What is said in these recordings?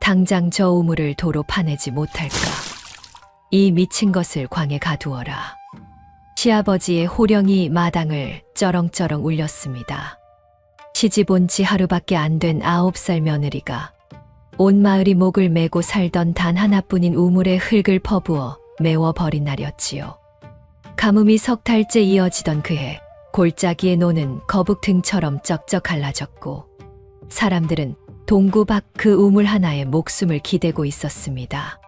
당장 저 우물을 도로 파내지 못할까. 이 미친 것을 광에 가두어라. 시아버지의 호령이 마당을 쩌렁쩌렁 울렸습니다. 시집 온 지 하루밖에 안 된 9살 며느리가 온 마을이 목을 메고 살던 단 하나뿐인 우물에 흙을 퍼부어 메워버린 날이었지요. 가뭄이 석 달째 이어지던 그해 골짜기에 노는 거북 등처럼 쩍쩍 갈라졌고 사람들은 동구 밖 그 우물 하나에 목숨을 기대고 있었습니다.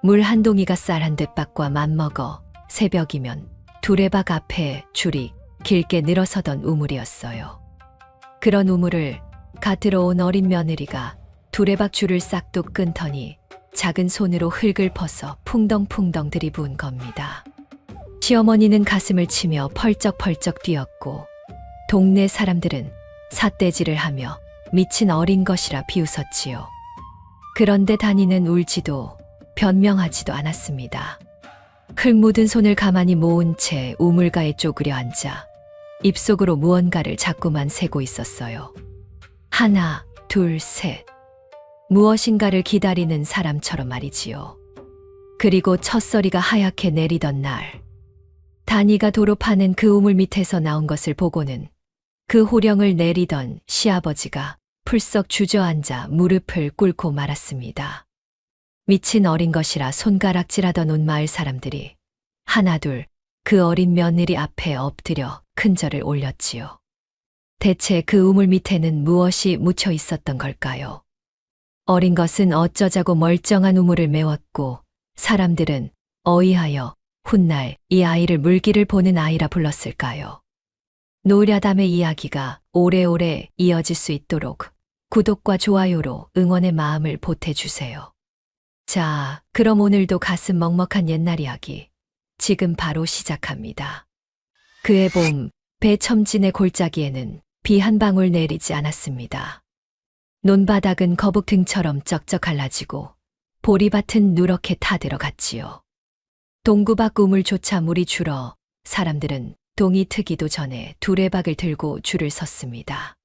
물 한 동이가 쌀 한 듯밥과 맞먹어 새벽이면 두레박 앞에 줄이 길게 늘어서던 우물이었어요. 그런 우물을 갓 들어온 어린 며느리가 두레박 줄을 싹둑 끊더니 작은 손으로 흙을 퍼서 풍덩풍덩 들이부은 겁니다. 시어머니는 가슴을 치며 펄쩍펄쩍 뛰었고 동네 사람들은 삿대질을 하며 미친 어린 것이라 비웃었지요. 그런데 단이는 울지도 변명하지도 않았습니다. 흙 묻은 손을 가만히 모은 채 우물가에 쪼그려 앉아 입속으로 무언가를 자꾸만 세고 있었어요. 하나, 둘, 셋. 무엇인가를 기다리는 사람처럼 말이지요. 그리고 첫서리가 하얗게 내리던 날, 단이가 도로 파는 그 우물 밑에서 나온 것을 보고는 그 호령을 내리던 시아버지가 풀썩 주저앉아 무릎을 꿇고 말았습니다. 미친 어린 것이라 손가락질하던 온 마을 사람들이 하나둘 그 어린 며느리 앞에 엎드려 큰절을 올렸지요. 대체 그 우물 밑에는 무엇이 묻혀 있었던 걸까요? 어린 것은 어쩌자고 멀쩡한 우물을 메웠고 사람들은 어이하여 훗날 이 아이를 물기를 보는 아이라 불렀을까요? 노랴담의 이야기가 오래오래 이어질 수 있도록 구독과 좋아요로 응원의 마음을 보태주세요. 자, 그럼 오늘도 가슴 먹먹한 옛날 이야기 지금 바로 시작합니다. 그해 봄 배첨진의 골짜기에는 비 한 방울 내리지 않았습니다. 논바닥은 거북 등처럼 쩍쩍 갈라지고 보리밭은 누렇게 타들어갔지요. 동구 밖 우물조차 물이 줄어 사람들은 동이 트기도 전에 두레박을 들고 줄을 섰습니다.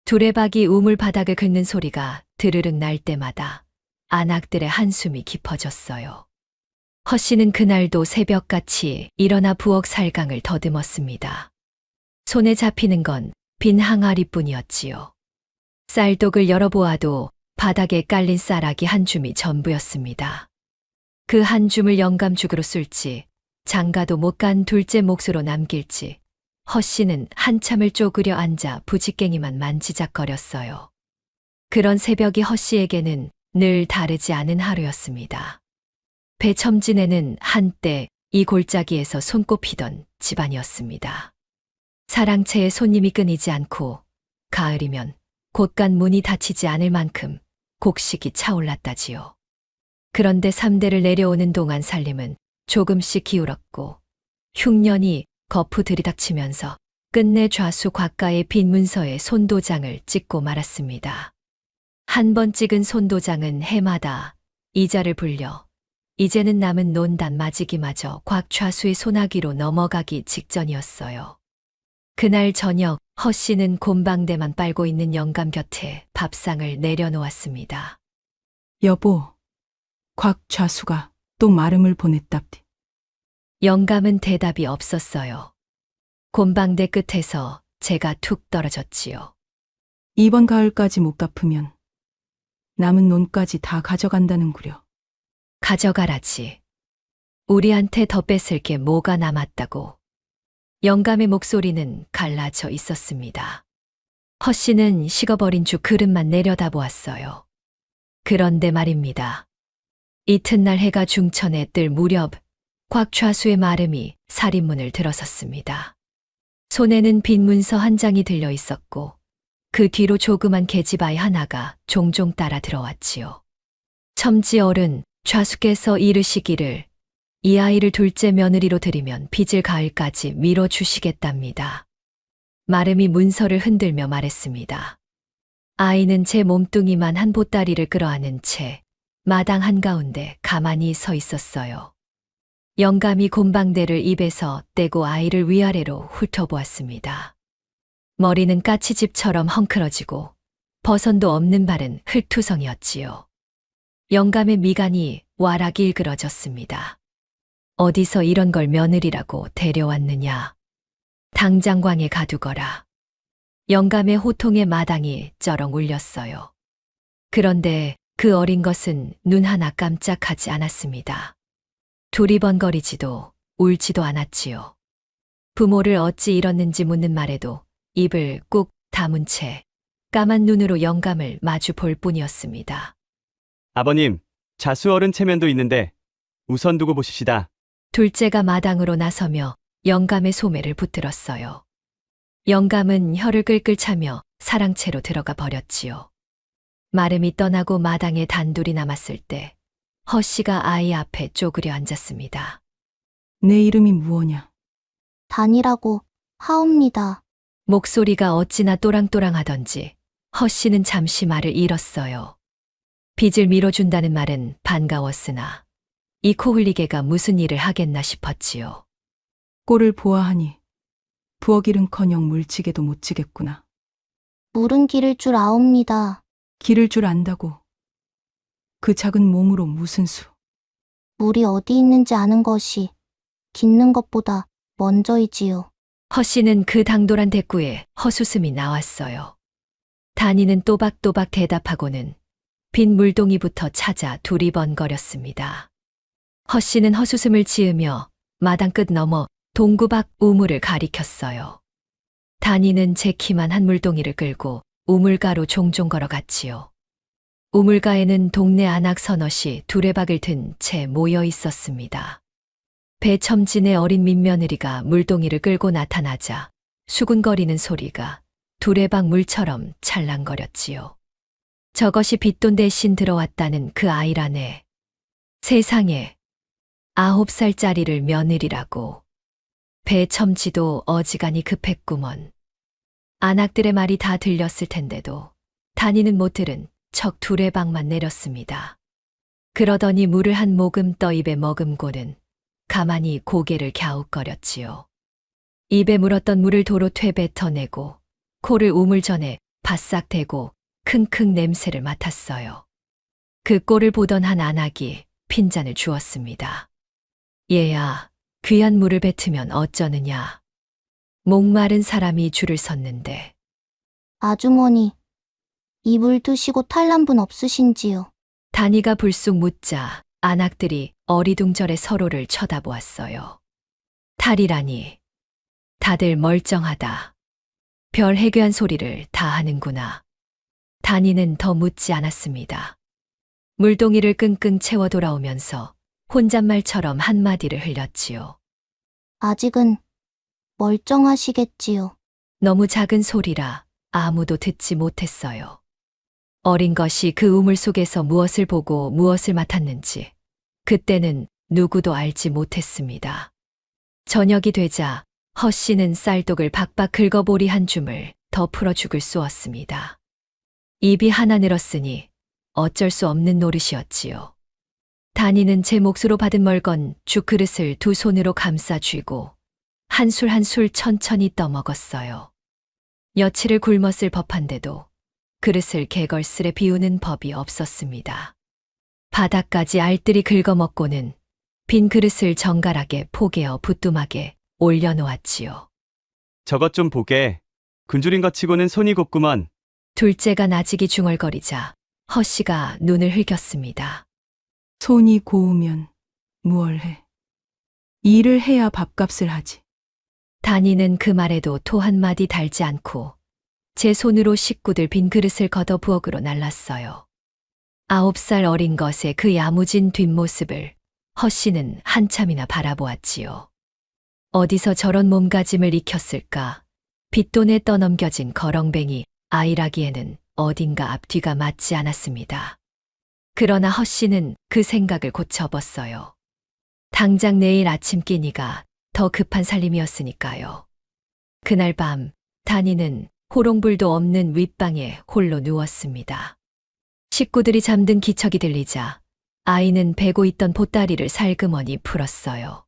두레박이 우물 바닥을 긁는 소리가 드르륵 날 때마다 안악들의 한숨이 깊어졌어요. 허씨는 그날도 새벽같이 일어나 부엌 살강을 더듬었습니다. 손에 잡히는 건 빈 항아리뿐이었지요. 쌀독을 열어보아도 바닥에 깔린 쌀아기 한 줌이 전부였습니다. 그 한 줌을 영감죽으로 쓸지 장가도 못 간 둘째 몫으로 남길지 허씨는 한참을 쪼그려 앉아 부지깽이만 만지작거렸어요. 그런 새벽이 허씨에게는 늘 다르지 않은 하루였습니다. 배첨진에는 한때 이 골짜기에서 손꼽히던 집안이었습니다. 사랑채에 손님이 끊이지 않고 가을이면 곳간 문이 닫히지 않을 만큼 곡식이 차올랐다지요. 그런데 3대를 내려오는 동안 살림은 조금씩 기울었고 흉년이 거푸 들이닥치면서 끝내 좌수 곽가의 빈 문서에 손도장을 찍고 말았습니다. 한 번 찍은 손도장은 해마다 이자를 불려 이제는 남은 논단 마지기마저 곽좌수의 소나기로 넘어가기 직전이었어요. 그날 저녁 허씨는 곰방대만 빨고 있는 영감 곁에 밥상을 내려놓았습니다. 여보, 곽좌수가 또 말음을 보냈답디. 영감은 대답이 없었어요. 곰방대 끝에서 제가 툭 떨어졌지요. 이번 가을까지 못 갚으면 남은 논까지 다 가져간다는구려. 가져가라지. 우리한테 더 뺏을 게 뭐가 남았다고. 영감의 목소리는 갈라져 있었습니다. 허씨는 식어버린 죽 그릇만 내려다보았어요. 그런데 말입니다. 이튿날 해가 중천에 뜰 무렵 곽좌수의 말음이 살인문을 들어섰습니다. 손에는 빈 문서 한 장이 들려 있었고 그 뒤로 조그만 계집아이 하나가 종종 따라 들어왔지요. 첨지 어른 좌수께서 이르시기를 이 아이를 둘째 며느리로 들이면 빚을 가을까지 밀어주시겠답니다. 말음이 문서를 흔들며 말했습니다. 아이는 제 몸뚱이만 한 보따리를 끌어안은 채 마당 한가운데 가만히 서 있었어요. 영감이 곰방대를 입에서 떼고 아이를 위아래로 훑어보았습니다. 머리는 까치집처럼 헝클어지고 버선도 없는 발은 흙투성이었지요. 영감의 미간이 와락 일그러졌습니다. 어디서 이런 걸 며느리라고 데려왔느냐. 당장 광에 가두거라. 영감의 호통에 마당이 쩌렁 울렸어요. 그런데 그 어린 것은 눈 하나 깜짝하지 않았습니다. 두리번거리지도 울지도 않았지요. 부모를 어찌 잃었는지 묻는 말에도 입을 꾹 다문 채 까만 눈으로 영감을 마주 볼 뿐이었습니다. 아버님, 자수어른 체면도 있는데 우선 두고 보십시다. 둘째가 마당으로 나서며 영감의 소매를 붙들었어요. 영감은 혀를 끌끌 차며 사랑채로 들어가 버렸지요. 마름이 떠나고 마당에 단둘이 남았을 때 허씨가 아이 앞에 쪼그려 앉았습니다. 내 이름이 무엇냐? 단이라고 하옵니다. 목소리가 어찌나 또랑또랑하던지 허씨는 잠시 말을 잃었어요. 빚을 밀어준다는 말은 반가웠으나 이 코 흘리개가 무슨 일을 하겠나 싶었지요. 꼴을 보아하니 부엌일은커녕 물지개도 못 지겠구나. 물은 기를 줄 아옵니다. 기를 줄 안다고 그 작은 몸으로 무슨 수. 물이 어디 있는지 아는 것이 깃는 것보다 먼저이지요. 허씨는 그 당돌한 대꾸에 허수음이 나왔어요. 단이는 또박또박 대답하고는 빈 물동이부터 찾아 두리번거렸습니다. 허씨는 허수음을 지으며 마당 끝 넘어 동구 밖 우물을 가리켰어요. 단이는 제 키만 한 물동이를 끌고 우물가로 종종 걸어갔지요. 우물가에는 동네 안악 서너시 두레박을 든 채 모여 있었습니다. 배첨진의 어린 민며느리가 물동이를 끌고 나타나자 수군거리는 소리가 두레박 물처럼 찰랑거렸지요. 저것이 빚돈 대신 들어왔다는 그 아이라네. 세상에 9살짜리를 며느리라고. 배첨지도 어지간히 급했구먼. 안악들의 말이 다 들렸을 텐데도 단이는 못 들은 척 두레박만 내렸습니다. 그러더니 물을 한 모금 떠 입에 머금고는 가만히 고개를 갸웃거렸지요. 입에 물었던 물을 도로 퇴뱉어내고 코를 우물 전에 바싹 대고 킁킁 냄새를 맡았어요. 그 꼴을 보던 한 안악이 핀잔을 주었습니다. 얘야, 귀한 물을 뱉으면 어쩌느냐. 목마른 사람이 줄을 섰는데. 아주머니, 이 물 드시고 탈난 분 없으신지요? 단이가 불쑥 묻자 안악들이 어리둥절해 서로를 쳐다보았어요. 탈이라니. 다들 멀쩡하다. 별 해괴한 소리를 다 하는구나. 단이는 더 묻지 않았습니다. 물동이를 끙끙 채워 돌아오면서 혼잣말처럼 한마디를 흘렸지요. 아직은 멀쩡하시겠지요. 너무 작은 소리라 아무도 듣지 못했어요. 어린 것이 그 우물 속에서 무엇을 보고 무엇을 맡았는지 그때는 누구도 알지 못했습니다. 저녁이 되자 허씨는 쌀독을 박박 긁어보리 한 줌을 더 풀어 죽을 쏘았습니다. 입이 하나 늘었으니 어쩔 수 없는 노릇이었지요. 단이는 제 몫으로 받은 멀건 죽 그릇을 두 손으로 감싸 쥐고 한 술 한 술 천천히 떠먹었어요. 여치를 굶었을 법한데도 그릇을 개걸스레 비우는 법이 없었습니다. 바닥까지 알뜰히 긁어먹고는 빈 그릇을 정갈하게 포개어 부뚜막에 올려놓았지요. 저것 좀 보게. 굶주린 것 치고는 손이 곱구먼. 둘째가 나직이 중얼거리자 허씨가 눈을 흘겼습니다. 손이 고우면 무얼 해. 일을 해야 밥값을 하지. 단이는 그 말에도 토 한마디 달지 않고 제 손으로 식구들 빈 그릇을 걷어 부엌으로 날랐어요. 9살 어린 것의 그 야무진 뒷모습을 허씨는 한참이나 바라보았지요. 어디서 저런 몸가짐을 익혔을까? 빚돈에 떠넘겨진 거렁뱅이 아이라기에는 어딘가 앞뒤가 맞지 않았습니다. 그러나 허씨는 그 생각을 곧 접었어요. 당장 내일 아침 끼니가 더 급한 살림이었으니까요. 그날 밤 단이는 호롱불도 없는 윗방에 홀로 누웠습니다. 식구들이 잠든 기척이 들리자 아이는 베고 있던 보따리를 살그머니 풀었어요.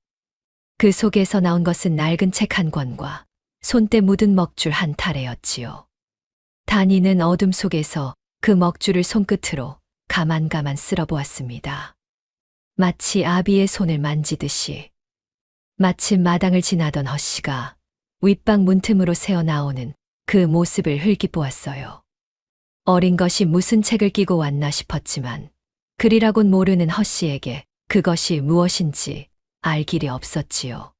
그 속에서 나온 것은 낡은 책 한 권과 손때 묻은 먹줄 한 타래였지요. 단이는 어둠 속에서 그 먹줄을 손끝으로 가만가만 쓸어보았습니다. 마치 아비의 손을 만지듯이. 마침 마당을 지나던 허씨가 윗방 문틈으로 새어나오는 그 모습을 흘낏보았어요. 어린 것이 무슨 책을 끼고 왔나 싶었지만 글이라곤 모르는 허씨에게 그것이 무엇인지 알 길이 없었지요.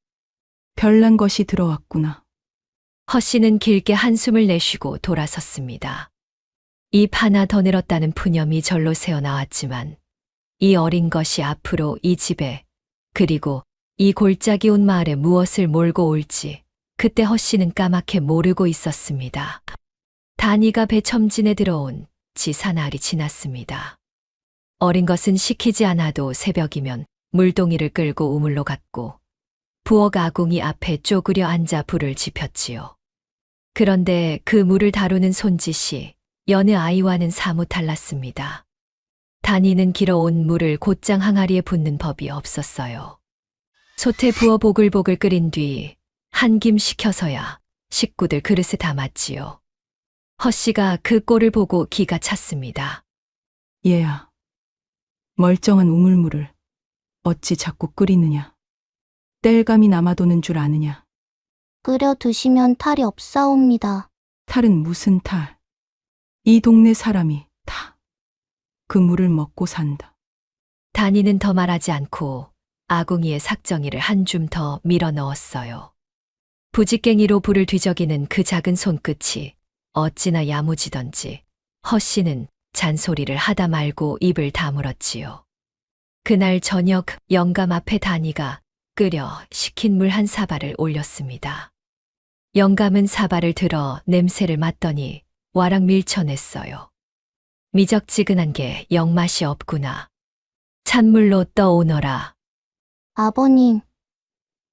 별난 것이 들어왔구나. 허씨는 길게 한숨을 내쉬고 돌아섰습니다. 입 하나 더 늘었다는 푸념이 절로 새어나왔지만 이 어린 것이 앞으로 이 집에 그리고 이 골짜기 온 마을에 무엇을 몰고 올지 그때 허씨는 까맣게 모르고 있었습니다. 단이가 배첨진에 들어온 지 사나흘이 지났습니다. 어린 것은 시키지 않아도 새벽이면 물동이를 끌고 우물로 갔고 부엌 아궁이 앞에 쪼그려 앉아 불을 지폈지요. 그런데 그 물을 다루는 손짓이 여느 아이와는 사뭇 달랐습니다. 단이는 길어온 물을 곧장 항아리에 붓는 법이 없었어요. 솥에 부어 보글보글 끓인 뒤 한 김 식혀서야 식구들 그릇에 담았지요. 허씨가 그 꼴을 보고 기가 찼습니다. 얘야, 멀쩡한 우물물을 어찌 자꾸 끓이느냐. 땔감이 남아도는 줄 아느냐. 끓여 드시면 탈이 없사옵니다. 탈은 무슨 탈. 이 동네 사람이 다 그 물을 먹고 산다. 단이는 더 말하지 않고 아궁이에 삭정이를 한 줌 더 밀어 넣었어요. 부직갱이로 불을 뒤적이는 그 작은 손끝이 어찌나 야무지던지 허씨는 잔소리를 하다 말고 입을 다물었지요. 그날 저녁 영감 앞에 단이가 끓여 식힌 물 한 사발을 올렸습니다. 영감은 사발을 들어 냄새를 맡더니 와락 밀쳐냈어요. 미적지근한 게 영맛이 없구나. 찬물로 떠오너라. 아버님,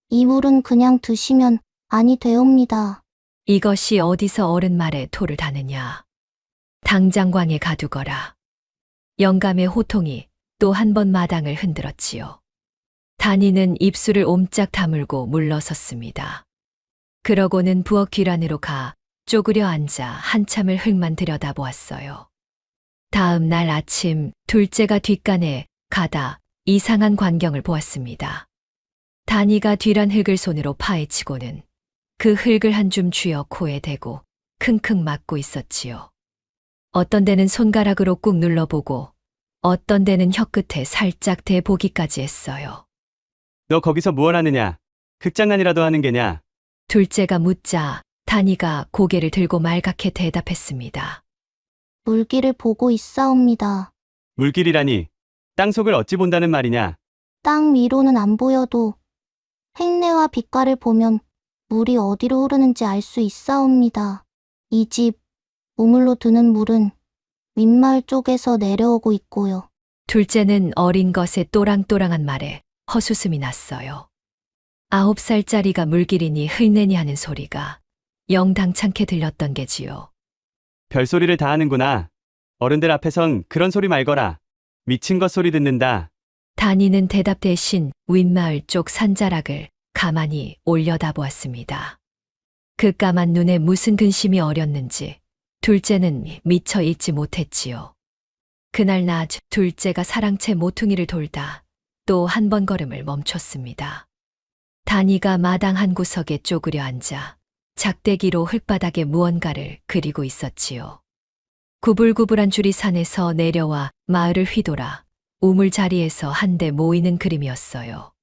이 물은 그냥 드시면 아니 되옵니다. 이것이 어디서 어른 말에 토를 다느냐. 당장 광에 가두거라. 영감의 호통이 또 한 번 마당을 흔들었지요. 단이는 입술을 옴짝 다물고 물러섰습니다. 그러고는 부엌 뒤란으로 가 쪼그려 앉아 한참을 흙만 들여다보았어요. 다음 날 아침 둘째가 뒷간에 가다 이상한 광경을 보았습니다. 단이가 뒤란 흙을 손으로 파헤치고는 그 흙을 한 줌 쥐어 코에 대고 킁킁 맞고 있었지요. 어떤 데는 손가락으로 꾹 눌러보고 어떤 데는 혀끝에 살짝 대보기까지 했어요. 너 거기서 무얼 하느냐? 극장난이라도 하는 게냐? 둘째가 묻자 단이가 고개를 들고 말갛게 대답했습니다. 물기를 보고 있사옵니다. 물길이라니 땅속을 어찌 본다는 말이냐? 땅 위로는 안 보여도 행내와 빛깔을 보면 물이 어디로 흐르는지 알 수 있사옵니다. 이 집 우물로 드는 물은 윗마을 쪽에서 내려오고 있고요. 둘째는 어린 것의 또랑또랑한 말에 헛웃음이 났어요. 9살짜리가 물길이니 흘내니 하는 소리가 영 당찮게 들렸던 게지요. 별소리를 다 하는구나. 어른들 앞에선 그런 소리 말거라. 미친 것 소리 듣는다. 단이는 대답 대신 윗마을 쪽 산자락을 가만히 올려다보았습니다. 그 까만 눈에 무슨 근심이 어렸는지 둘째는 미처 잊지 못했지요. 그날 낮 둘째가 사랑채 모퉁이를 돌다 또 한 번 걸음을 멈췄습니다. 단이가 마당 한 구석에 쪼그려 앉아 작대기로 흙바닥에 무언가를 그리고 있었지요. 구불구불한 줄이 산에서 내려와 마을을 휘돌아 우물 자리에서 한데 모이는 그림이었어요.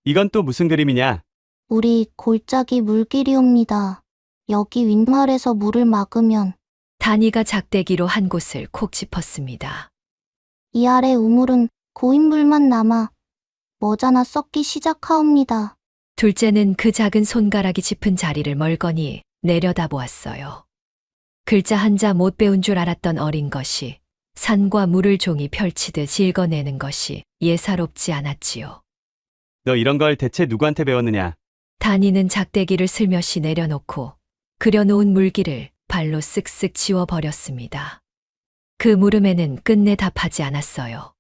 이건 또 무슨 그림이냐? 우리 골짜기 물길이옵니다. 여기 윗마을에서 물을 막으면 단이가 작대기로 한 곳을 콕 짚었습니다. 이 아래 우물은 고인물만 남아 머자나 썩기 시작하옵니다. 둘째는 그 작은 손가락이 짚은 자리를 멀거니 내려다보았어요. 글자 한자 못 배운 줄 알았던 어린 것이 산과 물을 종이 펼치듯 읽어내는 것이 예사롭지 않았지요. 너 이런 걸 대체 누구한테 배웠느냐? 단이는 작대기를 슬며시 내려놓고 그려놓은 물기를 발로 쓱쓱 지워버렸습니다. 그 물음에는 끝내 답하지 않았어요.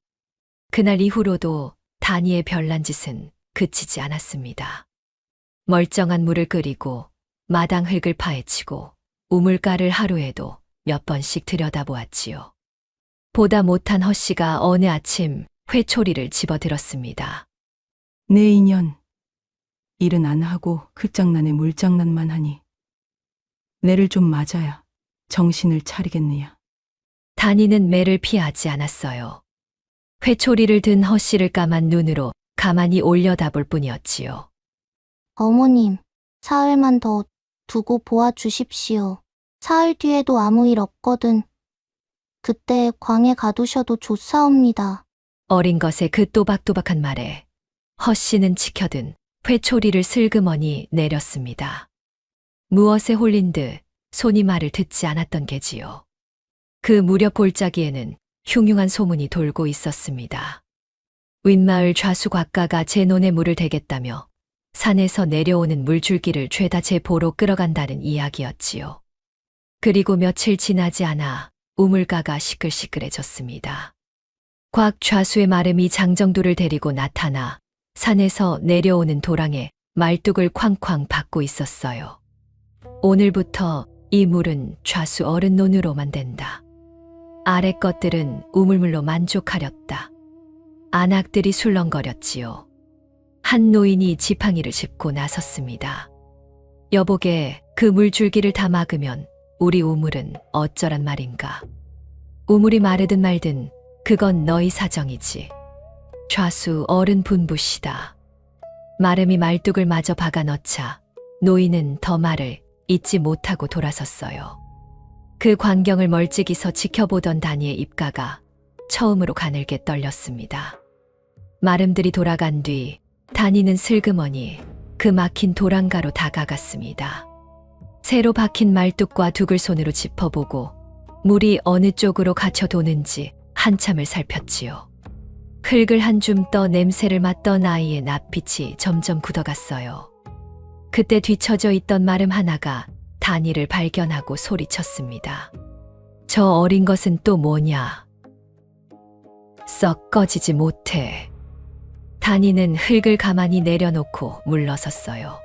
그날 이후로도 단이의 별난 짓은 그치지 않았습니다. 멀쩡한 물을 끓이고 마당 흙을 파헤치고 우물가를 하루에도 몇 번씩 들여다보았지요. 보다 못한 허씨가 어느 아침 회초리를 집어들었습니다. 내 인연. 일은 안 하고 끝장난에 물장난만 하니. 내를 좀 맞아야 정신을 차리겠느냐. 단이는 매를 피하지 않았어요. 회초리를 든 허씨를 까만 눈으로 가만히 올려다볼 뿐이었지요. 어머님, 사흘만 더 두고 보아 주십시오. 사흘 뒤에도 아무 일 없거든. 그때 광에 가두셔도 좋사옵니다. 어린 것의 그 또박또박한 말에 허씨는 치켜든 회초리를 슬그머니 내렸습니다. 무엇에 홀린 듯 손이 말을 듣지 않았던 게지요. 그 무렵 골짜기에는 흉흉한 소문이 돌고 있었습니다. 윗마을 좌수곽가가 제 논에 물을 대겠다며 산에서 내려오는 물줄기를 죄다 제 보로 끌어간다는 이야기였지요. 그리고 며칠 지나지 않아 우물가가 시끌시끌해졌습니다. 곽 좌수의 마름이 장정두를 데리고 나타나 산에서 내려오는 도랑에 말뚝을 쾅쾅 박고 있었어요. 오늘부터 이 물은 좌수 어른 논으로만 된다. 아래 것들은 우물물로 만족하렸다. 안악들이 술렁거렸지요. 한 노인이 지팡이를 짚고 나섰습니다. 여보게, 그 물줄기를 다 막으면 우리 우물은 어쩌란 말인가. 우물이 마르든 말든 그건 너희 사정이지. 좌수 어른 분부시다. 마름이 말뚝을 마저 박아 넣자 노인은 더 말을 잊지 못하고 돌아섰어요. 그 광경을 멀찍이서 지켜보던 단이의 입가가 처음으로 가늘게 떨렸습니다. 마름들이 돌아간 뒤 단이는 슬그머니 그 막힌 도랑가로 다가갔습니다. 새로 박힌 말뚝과 둑을 손으로 짚어보고 물이 어느 쪽으로 갇혀 도는지 한참을 살폈지요. 흙을 한 줌 떠 냄새를 맡던 아이의 낯빛이 점점 굳어갔어요. 그때 뒤처져 있던 마름 하나가 단이를 발견하고 소리쳤습니다. 저 어린 것은 또 뭐냐? 썩 꺼지지 못해. 단이는 흙을 가만히 내려놓고 물러섰어요.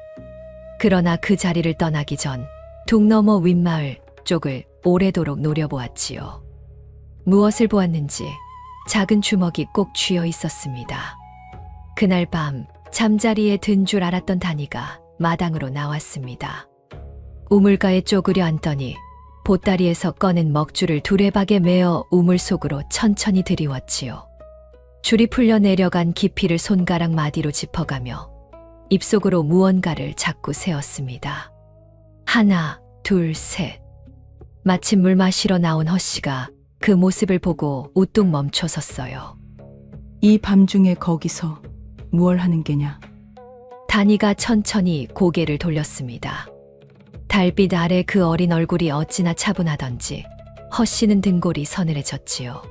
그러나 그 자리를 떠나기 전 둑 너머 윗마을 쪽을 오래도록 노려보았지요. 무엇을 보았는지 작은 주먹이 꼭 쥐어 있었습니다. 그날 밤 잠자리에 든 줄 알았던 단이가 마당으로 나왔습니다. 우물가에 쪼그려 앉더니 보따리에서 꺼낸 먹줄을 두레박에 메어 우물 속으로 천천히 들이웠지요. 줄이 풀려 내려간 깊이를 손가락 마디로 짚어가며 입속으로 무언가를 자꾸 세었습니다. 하나, 둘, 셋. 마침 물 마시러 나온 허씨가 그 모습을 보고 우뚝 멈춰 섰어요. 이 밤중에 거기서 무얼 하는 게냐. 단이가 천천히 고개를 돌렸습니다. 달빛 아래 그 어린 얼굴이 어찌나 차분하던지 허씨는 등골이 서늘해졌지요.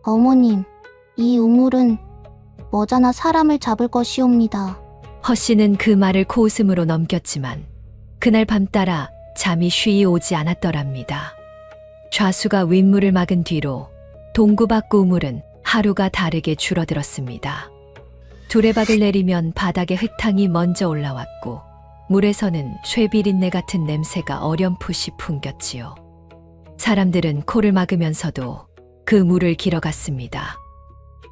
어머님, 이 우물은 머자나 사람을 잡을 것이옵니다. 허씨는 그 말을 코웃음으로 넘겼지만 그날 밤 따라 잠이 쉬이 오지 않았더랍니다. 좌수가 윗물을 막은 뒤로 동구 밖 우물은 하루가 다르게 줄어들었습니다. 두레박을 내리면 바닥에 흙탕이 먼저 올라왔고 물에서는 쇠비린내 같은 냄새가 어렴풋이 풍겼지요. 사람들은 코를 막으면서도 그 물을 길어갔습니다.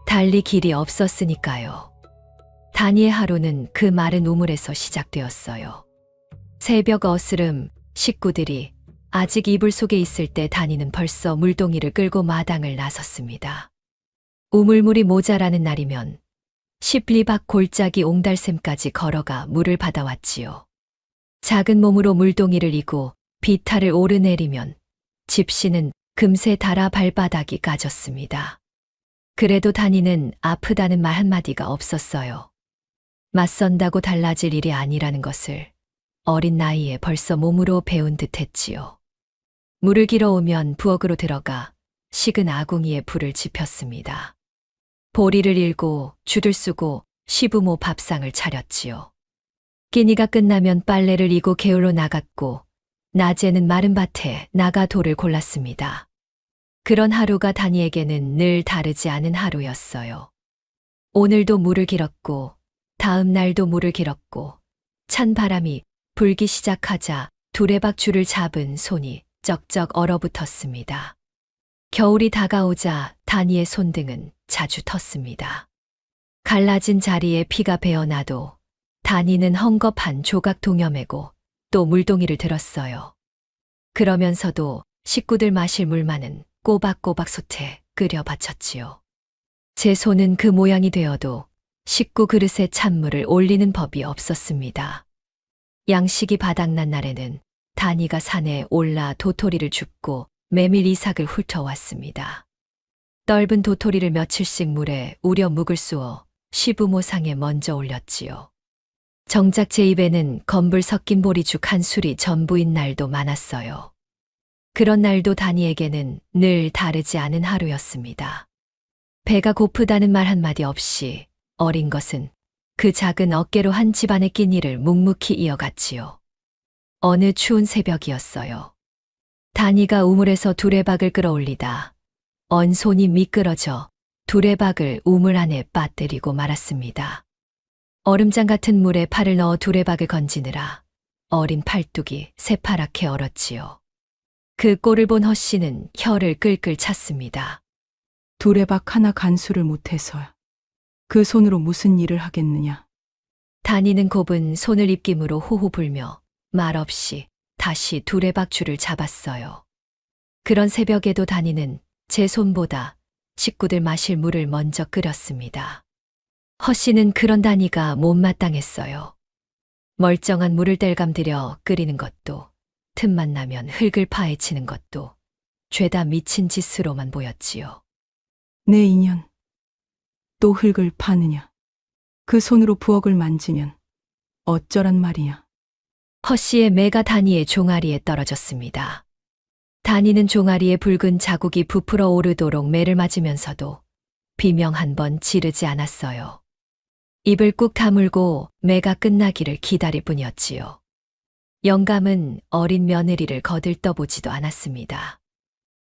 달리 길이 없었으니까요. 단이의 하루는 그 마른 우물에서 시작되었어요. 새벽 어스름 식구들이 아직 이불 속에 있을 때 단이는 벌써 물동이를 끌고 마당을 나섰습니다. 우물물이 모자라는 날이면 십리 밖 골짜기 옹달샘까지 걸어가 물을 받아왔지요. 작은 몸으로 물동이를 이고 비탈을 오르내리면 집시는 금세 닳아 발바닥이 까졌습니다. 그래도 단이는 아프다는 말 한마디가 없었어요. 맞선다고 달라질 일이 아니라는 것을 어린 나이에 벌써 몸으로 배운 듯 했지요. 물을 길어오면 부엌으로 들어가 식은 아궁이에 불을 지폈습니다. 보리를 일고 주들 쓰고 시부모 밥상을 차렸지요. 끼니가 끝나면 빨래를 이고 개울로 나갔고 낮에는 마른 밭에 나가 돌을 골랐습니다. 그런 하루가 단이에게는 늘 다르지 않은 하루였어요. 오늘도 물을 길었고 다음 날도 물을 길었고 찬 바람이 불기 시작하자 두레박 줄을 잡은 손이 쩍쩍 얼어붙었습니다. 겨울이 다가오자 다니의 손등은 자주 텄습니다. 갈라진 자리에 피가 배어나도 다니는 헝겊한 조각 동여매고 또 물동이를 들었어요. 그러면서도 식구들 마실 물만은 꼬박꼬박 솥에 끓여 바쳤지요. 제 손은 그 모양이 되어도 식구 그릇에 찬물을 올리는 법이 없었습니다. 양식이 바닥난 날에는 다니가 산에 올라 도토리를 줍고 메밀 이삭을 훑어왔습니다. 떫은 도토리를 며칠씩 물에 우려 묵을 쑤어 시부모상에 먼저 올렸지요. 정작 제 입에는 검불 섞인 보리죽 한 술이 전부인 날도 많았어요. 그런 날도 다니에게는 늘 다르지 않은 하루였습니다. 배가 고프다는 말 한마디 없이 어린 것은 그 작은 어깨로 한 집안의 끼니를 묵묵히 이어갔지요. 어느 추운 새벽이었어요. 다니가 우물에서 두레박을 끌어올리다 언 손이 미끄러져 두레박을 우물 안에 빠뜨리고 말았습니다. 얼음장 같은 물에 팔을 넣어 두레박을 건지느라 어린 팔뚝이 새파랗게 얼었지요. 그 꼴을 본 허씨는 혀를 끌끌 찼습니다. 두레박 하나 간수를 못해서야. 그 손으로 무슨 일을 하겠느냐. 다니는 곱은 손을 입김으로 호호 불며 말없이 다시 두레박줄을 잡았어요. 그런 새벽에도 다니는 제 손보다 식구들 마실 물을 먼저 끓였습니다. 허씨는 그런 다니가 못마땅했어요. 멀쩡한 물을 땔감 들여 끓이는 것도 틈만 나면 흙을 파헤치는 것도 죄다 미친 짓으로만 보였지요. 내 인연. 또 흙을 파느냐. 그 손으로 부엌을 만지면 어쩌란 말이냐. 허씨의 매가 다니의 종아리에 떨어졌습니다. 다니는 종아리에 붉은 자국이 부풀어 오르도록 매를 맞으면서도 비명 한 번 지르지 않았어요. 입을 꾹 다물고 매가 끝나기를 기다릴 뿐이었지요. 영감은 어린 며느리를 거들떠보지도 않았습니다.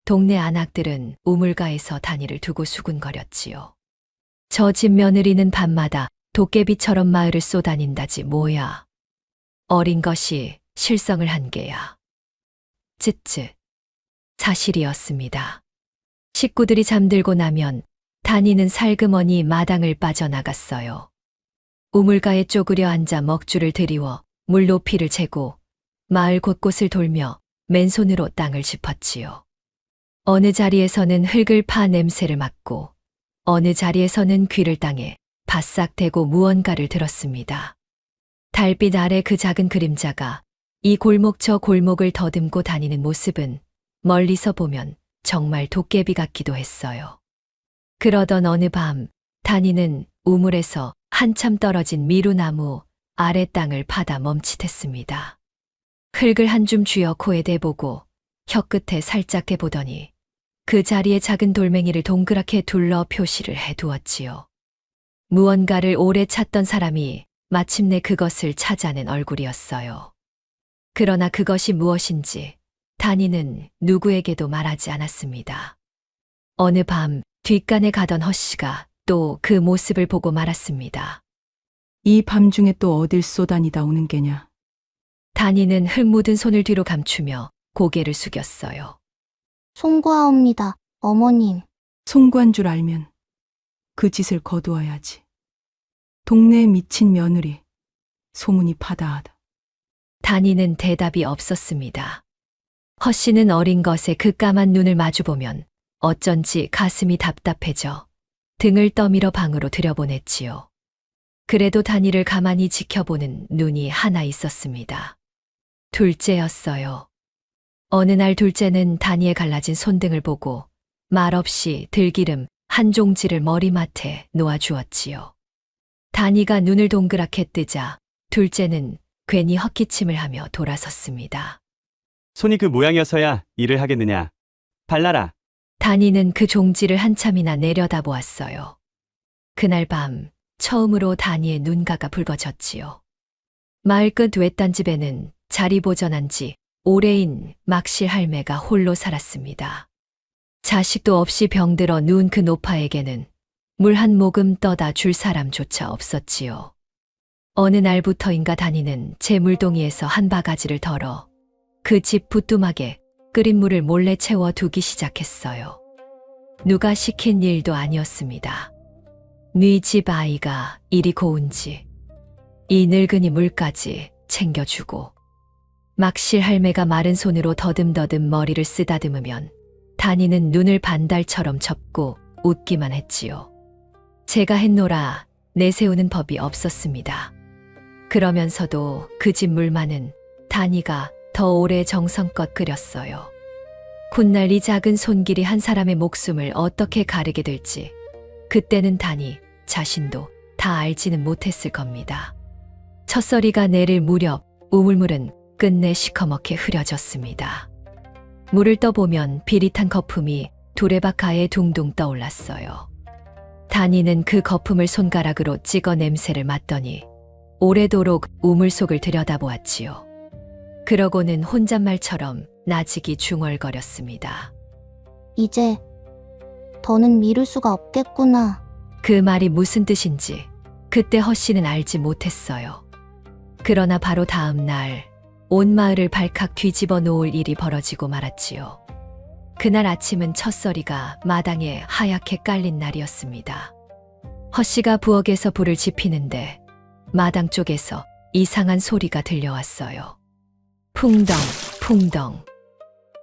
동네 안악들은 우물가에서 다니를 두고 수군거렸지요. 저 집 며느리는 밤마다 도깨비처럼 마을을 쏘다닌다지 뭐야. 어린 것이 실성을 한 게야. 쯧쯧. 사실이었습니다. 식구들이 잠들고 나면 다니는 살그머니 마당을 빠져나갔어요. 우물가에 쪼그려 앉아 먹줄을 들이워 물 높이를 재고 마을 곳곳을 돌며 맨손으로 땅을 짚었지요. 어느 자리에서는 흙을 파 냄새를 맡고 어느 자리에서는 귀를 땅에 바싹 대고 무언가를 들었습니다. 달빛 아래 그 작은 그림자가 이 골목 저 골목을 더듬고 다니는 모습은 멀리서 보면 정말 도깨비 같기도 했어요. 그러던 어느 밤 다니는 우물에서 한참 떨어진 미루나무 아래 땅을 파다 멈칫했습니다. 흙을 한 줌 쥐어 코에 대보고 혀끝에 살짝 해보더니 그 자리에 작은 돌멩이를 동그랗게 둘러 표시를 해두었지요. 무언가를 오래 찾던 사람이 마침내 그것을 찾아낸 얼굴이었어요. 그러나 그것이 무엇인지 다니는 누구에게도 말하지 않았습니다. 어느 밤 뒷간에 가던 허씨가 또 그 모습을 보고 말았습니다. 이 밤중에 또 어딜 쏘다니다 오는 게냐. 다니는 흙 묻은 손을 뒤로 감추며 고개를 숙였어요. 송구하옵니다, 어머님. 송구한 줄 알면 그 짓을 거두어야지. 동네에 미친 며느리 소문이 파다하다. 다니는 대답이 없었습니다. 허씨는 어린 것에 그 까만 눈을 마주보면 어쩐지 가슴이 답답해져 등을 떠밀어 방으로 들여보냈지요. 그래도 다니를 가만히 지켜보는 눈이 하나 있었습니다. 둘째였어요. 어느 날 둘째는 다니의 갈라진 손등을 보고 말없이 들기름 한 종지를 머리맡에 놓아주었지요. 다니가 눈을 동그랗게 뜨자 둘째는 괜히 헛기침을 하며 돌아섰습니다. 손이 그 모양이어서야 일을 하겠느냐. 발라라. 다니는 그 종지를 한참이나 내려다보았어요. 그날 밤 처음으로 다니의 눈가가 붉어졌지요. 마을 끝 외딴 집에는 자리보전한 지 오래인 막실 할매가 홀로 살았습니다. 자식도 없이 병들어 누운 그 노파에게는 물 한 모금 떠다 줄 사람조차 없었지요. 어느 날부터인가 다니는 제 물동이에서 한 바가지를 덜어 그 집 부뚜막에 끓인 물을 몰래 채워 두기 시작했어요. 누가 시킨 일도 아니었습니다. 네 집 아이가 이리 고운지 이 늙은이 물까지 챙겨주고 막실 할매가 마른 손으로 더듬더듬 머리를 쓰다듬으면 다니는 눈을 반달처럼 접고 웃기만 했지요. 제가 했노라 내세우는 법이 없었습니다. 그러면서도 그 집 물만은 다니가 더 오래 정성껏 끓였어요. 훗날 이 작은 손길이 한 사람의 목숨을 어떻게 가르게 될지 그때는 다니 자신도 다 알지는 못했을 겁니다. 첫서리가 내릴 무렵 우물물은 끝내 시커멓게 흐려졌습니다. 물을 떠보면 비릿한 거품이 두레박하에 둥둥 떠올랐어요. 다니는 그 거품을 손가락으로 찍어 냄새를 맡더니 오래도록 우물 속을 들여다보았지요. 그러고는 혼잣말처럼 나직이 중얼거렸습니다. 이제 더는 미룰 수가 없겠구나. 그 말이 무슨 뜻인지 그때 허씨는 알지 못했어요. 그러나 바로 다음 날 온 마을을 발칵 뒤집어 놓을 일이 벌어지고 말았지요. 그날 아침은 첫서리가 마당에 하얗게 깔린 날이었습니다. 허씨가 부엌에서 불을 지피는데 마당 쪽에서 이상한 소리가 들려왔어요. 풍덩, 풍덩.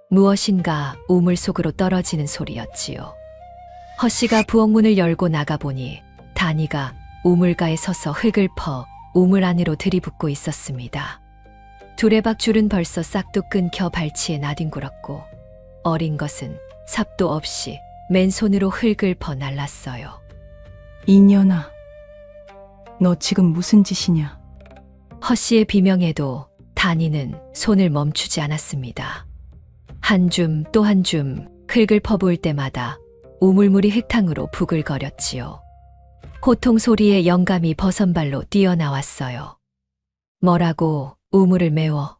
무엇인가 우물 속으로 떨어지는 소리였지요. 허씨가 부엌문을 열고 나가보니 다니가 우물가에 서서 흙을 퍼 우물 안으로 들이붓고 있었습니다. 두레박 줄은 벌써 싹도 끊겨 발치에 나뒹굴었고 어린 것은 삽도 없이 맨손으로 흙을 퍼 날랐어요. 이년아, 너 지금 무슨 짓이냐? 허씨의 비명에도 다니는 손을 멈추지 않았습니다. 한 줌 또 한 줌 흙을 퍼부을 때마다 우물물이 흙탕으로 부글거렸지요. 고통 소리에 영감이 버선발로 뛰어나왔어요. 뭐라고 우물을 메워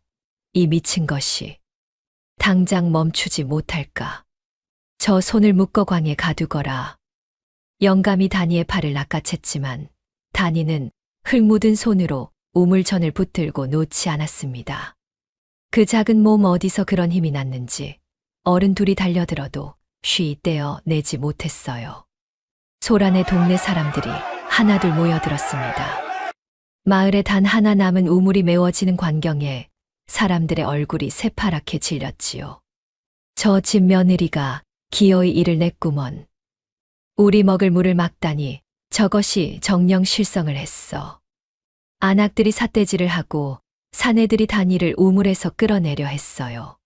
이 미친 것이 당장 멈추지 못할까. 저 손을 묶어 광에 가두거라. 영감이 다니의 팔을 낚아챘지만 다니는 흙 묻은 손으로 우물전을 붙들고 놓지 않았습니다. 그 작은 몸 어디서 그런 힘이 났는지 어른 둘이 달려들어도 쉬이 떼어 내지 못했어요. 소란에 동네 사람들이 하나둘 모여들었습니다. 마을에 단 하나 남은 우물이 메워지는 광경에 사람들의 얼굴이 새파랗게 질렸지요. 저 집 며느리가 기어이 이를 냈구먼. 우리 먹을 물을 막다니 저것이 정령 실성을 했어. 안악들이 삿대질을 하고 사내들이 다니를 우물에서 끌어내려 했어요.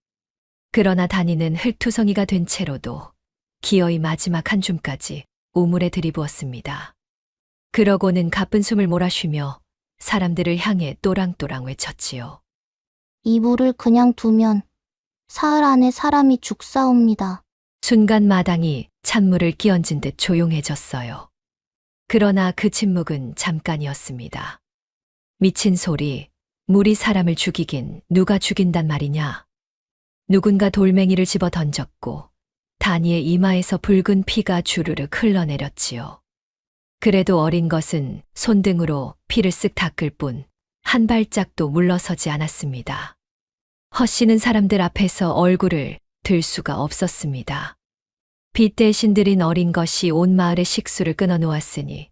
그러나 다니는 흙투성이가 된 채로도 기어이 마지막 한 줌까지 우물에 들이부었습니다. 그러고는 가쁜 숨을 몰아쉬며 사람들을 향해 또랑또랑 외쳤지요. 이 물을 그냥 두면 사흘 안에 사람이 죽사옵니다. 순간 마당이 찬물을 끼얹은 듯 조용해졌어요. 그러나 그 침묵은 잠깐이었습니다. 미친 소리, 물이 사람을 죽이긴 누가 죽인단 말이냐. 누군가 돌멩이를 집어 던졌고 다니의 이마에서 붉은 피가 주르륵 흘러내렸지요. 그래도 어린 것은 손등으로 피를 쓱 닦을 뿐 한 발짝도 물러서지 않았습니다. 허씨는 사람들 앞에서 얼굴을 들 수가 없었습니다. 빛 대신 들인 어린 것이 온 마을의 식수를 끊어 놓았으니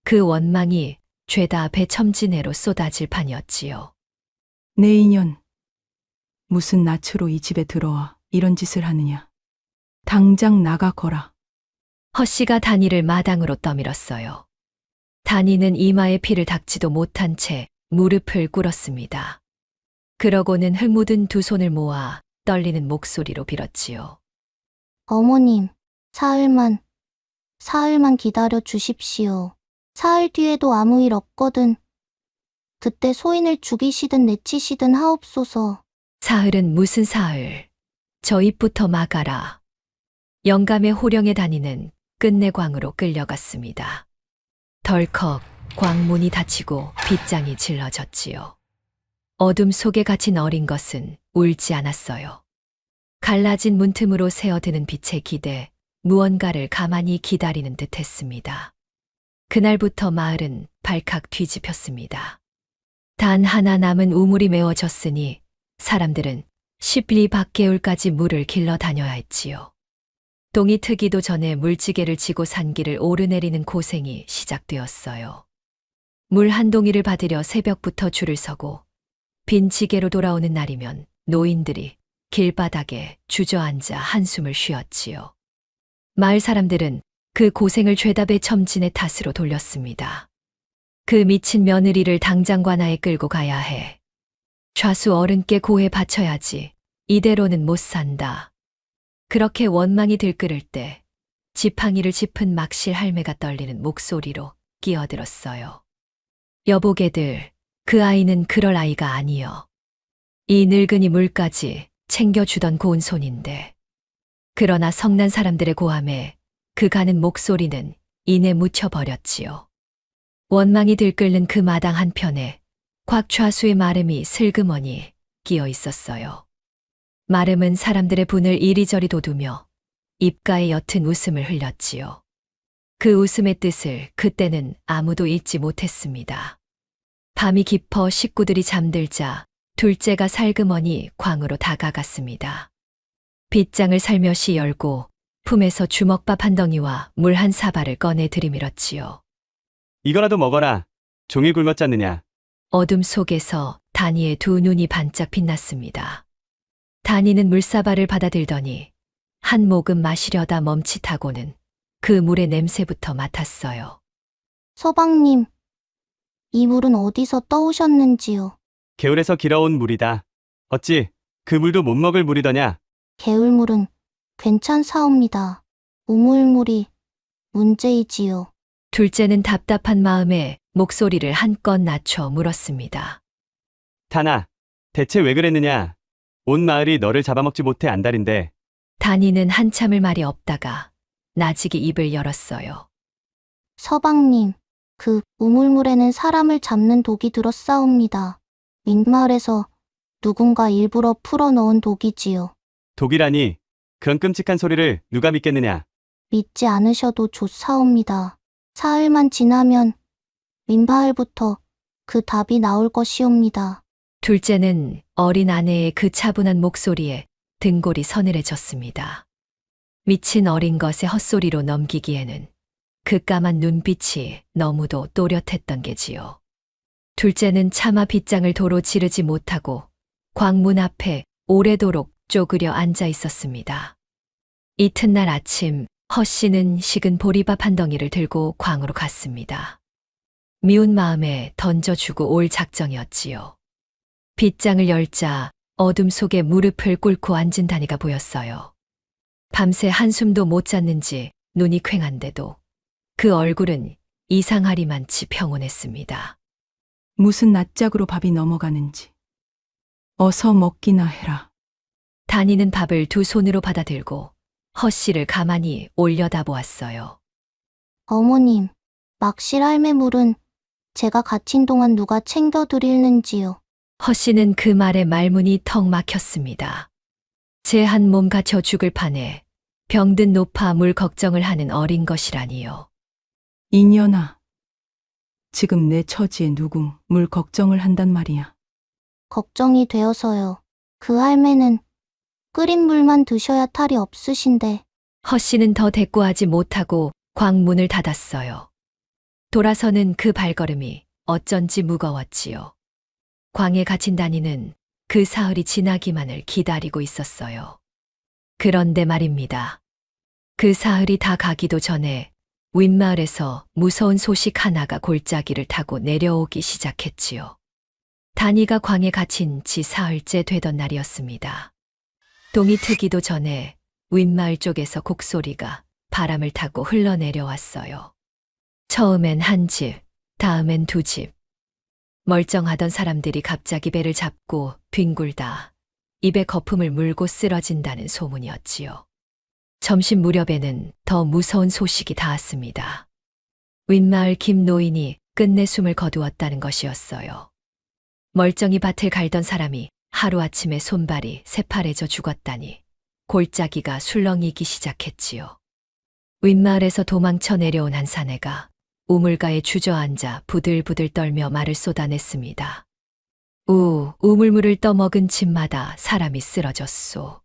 그 원망이 죄다 배첨지내로 쏟아질 판이었지요. 내 인연, 무슨 낯으로 이 집에 들어와 이런 짓을 하느냐? 당장 나가거라. 허씨가 다니를 마당으로 떠밀었어요. 다니는 이마에 피를 닦지도 못한 채 무릎을 꿇었습니다. 그러고는 흙 묻은 두 손을 모아 떨리는 목소리로 빌었지요. 어머님, 사흘만 기다려 주십시오. 사흘 뒤에도 아무 일 없거든. 그때 소인을 죽이시든 내치시든 하옵소서. 사흘은 무슨 사흘. 저 입부터 막아라. 영감의 호령에 다니는 끝내 광으로 끌려갔습니다. 덜컥 광문이 닫히고 빗장이 질러졌지요. 어둠 속에 갇힌 어린 것은 울지 않았어요. 갈라진 문틈으로 새어드는 빛에 기대 무언가를 가만히 기다리는 듯 했습니다. 그날부터 마을은 발칵 뒤집혔습니다. 단 하나 남은 우물이 메워졌으니 사람들은 10리 밖개울까지 물을 길러 다녀야 했지요. 동이 트기도 전에 물지개를 지고 산길을 오르내리는 고생이 시작되었어요. 물 한 동이를 받으려 새벽부터 줄을 서고 빈 지게로 돌아오는 날이면 노인들이 길바닥에 주저앉아 한숨을 쉬었지요. 마을 사람들은 그 고생을 죄답의 첨진의 탓으로 돌렸습니다. 그 미친 며느리를 당장 관아에 끌고 가야 해. 좌수 어른께 고해 바쳐야지. 이대로는 못 산다. 그렇게 원망이 들끓을 때 지팡이를 짚은 막실 할매가 떨리는 목소리로 끼어들었어요. 여보게들, 그 아이는 그럴 아이가 아니여. 이 늙은이 물까지 챙겨주던 고운 손인데. 그러나 성난 사람들의 고함에 그 가는 목소리는 이내 묻혀버렸지요. 원망이 들끓는 그 마당 한편에 곽좌수의 마름이 슬그머니 끼어 있었어요. 마름은 사람들의 분을 이리저리 돋우며 입가에 옅은 웃음을 흘렸지요. 그 웃음의 뜻을 그때는 아무도 잊지 못했습니다. 밤이 깊어 식구들이 잠들자 둘째가 살그머니 광으로 다가갔습니다. 빗장을 살며시 열고 품에서 주먹밥 한 덩이와 물 한 사발을 꺼내 들이밀었지요. 이거라도 먹어라. 종일 굶어 짰느냐. 어둠 속에서 다니의 두 눈이 반짝 빛났습니다. 다니는 물사발을 받아들더니 한 모금 마시려다 멈칫하고는 그 물의 냄새부터 맡았어요. 서방님, 이 물은 어디서 떠오셨는지요? 개울에서 길어온 물이다. 어찌 그 물도 못 먹을 물이더냐. 개울물은 괜찮사옵니다. 우물물이 문제이지요. 둘째는 답답한 마음에 목소리를 한껏 낮춰 물었습니다. 다나, 대체 왜 그랬느냐. 온 마을이 너를 잡아먹지 못해 안달인데. 다니는 한참을 말이 없다가 나직이 입을 열었어요. 서방님, 그 우물물에는 사람을 잡는 독이 들었사옵니다. 윗마을에서 누군가 일부러 풀어넣은 독이지요. 독이라니, 그런 끔찍한 소리를 누가 믿겠느냐. 믿지 않으셔도 좋사옵니다. 사흘만 지나면 윗마을부터 그 답이 나올 것이옵니다. 둘째는 어린 아내의 그 차분한 목소리에 등골이 서늘해졌습니다. 미친 어린 것의 헛소리로 넘기기에는 그 까만 눈빛이 너무도 또렷했던 게지요. 둘째는 차마 빗장을 도로 지르지 못하고 광문 앞에 오래도록 쪼그려 앉아 있었습니다. 이튿날 아침 허씨는 식은 보리밥 한 덩이를 들고 광으로 갔습니다. 미운 마음에 던져주고 올 작정이었지요. 빗장을 열자 어둠 속에 무릎을 꿇고 앉은 다니가 보였어요. 밤새 한숨도 못 잤는지 눈이 퀭한데도 그 얼굴은 이상하리만치 평온했습니다. 무슨 낯짝으로 밥이 넘어가는지. 어서 먹기나 해라. 다니는 밥을 두 손으로 받아들고 허씨를 가만히 올려다보았어요. 어머님, 막실 할매 물은 제가 갇힌 동안 누가 챙겨드리는지요? 허씨는 그 말에 말문이 턱 막혔습니다. 제 한 몸 갇혀 죽을 판에 병든 노파 물 걱정을 하는 어린 것이라니요. 이년아, 지금 내 처지에 누구 물 걱정을 한단 말이야. 걱정이 되어서요. 그 할매는 끓인 물만 드셔야 탈이 없으신데. 허씨는 더 대꾸하지 못하고 광문을 닫았어요. 돌아서는 그 발걸음이 어쩐지 무거웠지요. 광에 갇힌 다니는 그 사흘이 지나기만을 기다리고 있었어요. 그런데 말입니다. 그 사흘이 다 가기도 전에 윗마을에서 무서운 소식 하나가 골짜기를 타고 내려오기 시작했지요. 다니가 광에 갇힌 지 사흘째 되던 날이었습니다. 동이 트기도 전에 윗마을 쪽에서 곡소리가 바람을 타고 흘러내려왔어요. 처음엔 한 집, 다음엔 두 집. 멀쩡하던 사람들이 갑자기 배를 잡고 뒹굴다 입에 거품을 물고 쓰러진다는 소문이었지요. 점심 무렵에는 더 무서운 소식이 닿았습니다. 윗마을 김 노인이 끝내 숨을 거두었다는 것이었어요. 멀쩡히 밭을 갈던 사람이 하루아침에 손발이 새파래져 죽었다니 골짜기가 술렁이기 시작했지요. 윗마을에서 도망쳐 내려온 한 사내가 우물가에 주저앉아 부들부들 떨며 말을 쏟아냈습니다. 우물물을 떠먹은 집마다 사람이 쓰러졌소.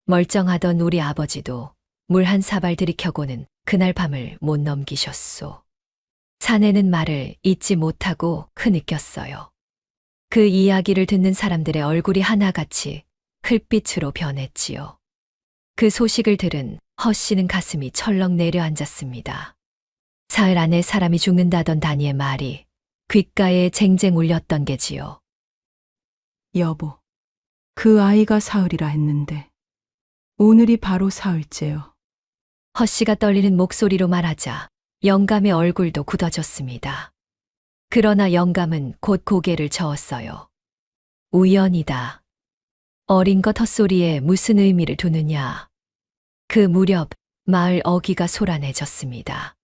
멀쩡하던 우리 아버지도 물 한 사발 들이켜고는 그날 밤을 못 넘기셨소. 사내는 말을 잊지 못하고 흐느꼈어요. 그 이야기를 듣는 사람들의 얼굴이 하나같이 흙빛으로 변했지요. 그 소식을 들은 허 씨는 가슴이 철렁 내려앉았습니다. 사흘 안에 사람이 죽는다던 다니의 말이 귓가에 쟁쟁 울렸던 게지요. 여보, 그 아이가 사흘이라 했는데 오늘이 바로 사흘째요. 허 씨가 떨리는 목소리로 말하자 영감의 얼굴도 굳어졌습니다. 그러나 영감은 곧 고개를 저었어요. 우연이다. 어린 것 헛소리에 무슨 의미를 두느냐. 그 무렵 마을 어귀가 소란해졌습니다.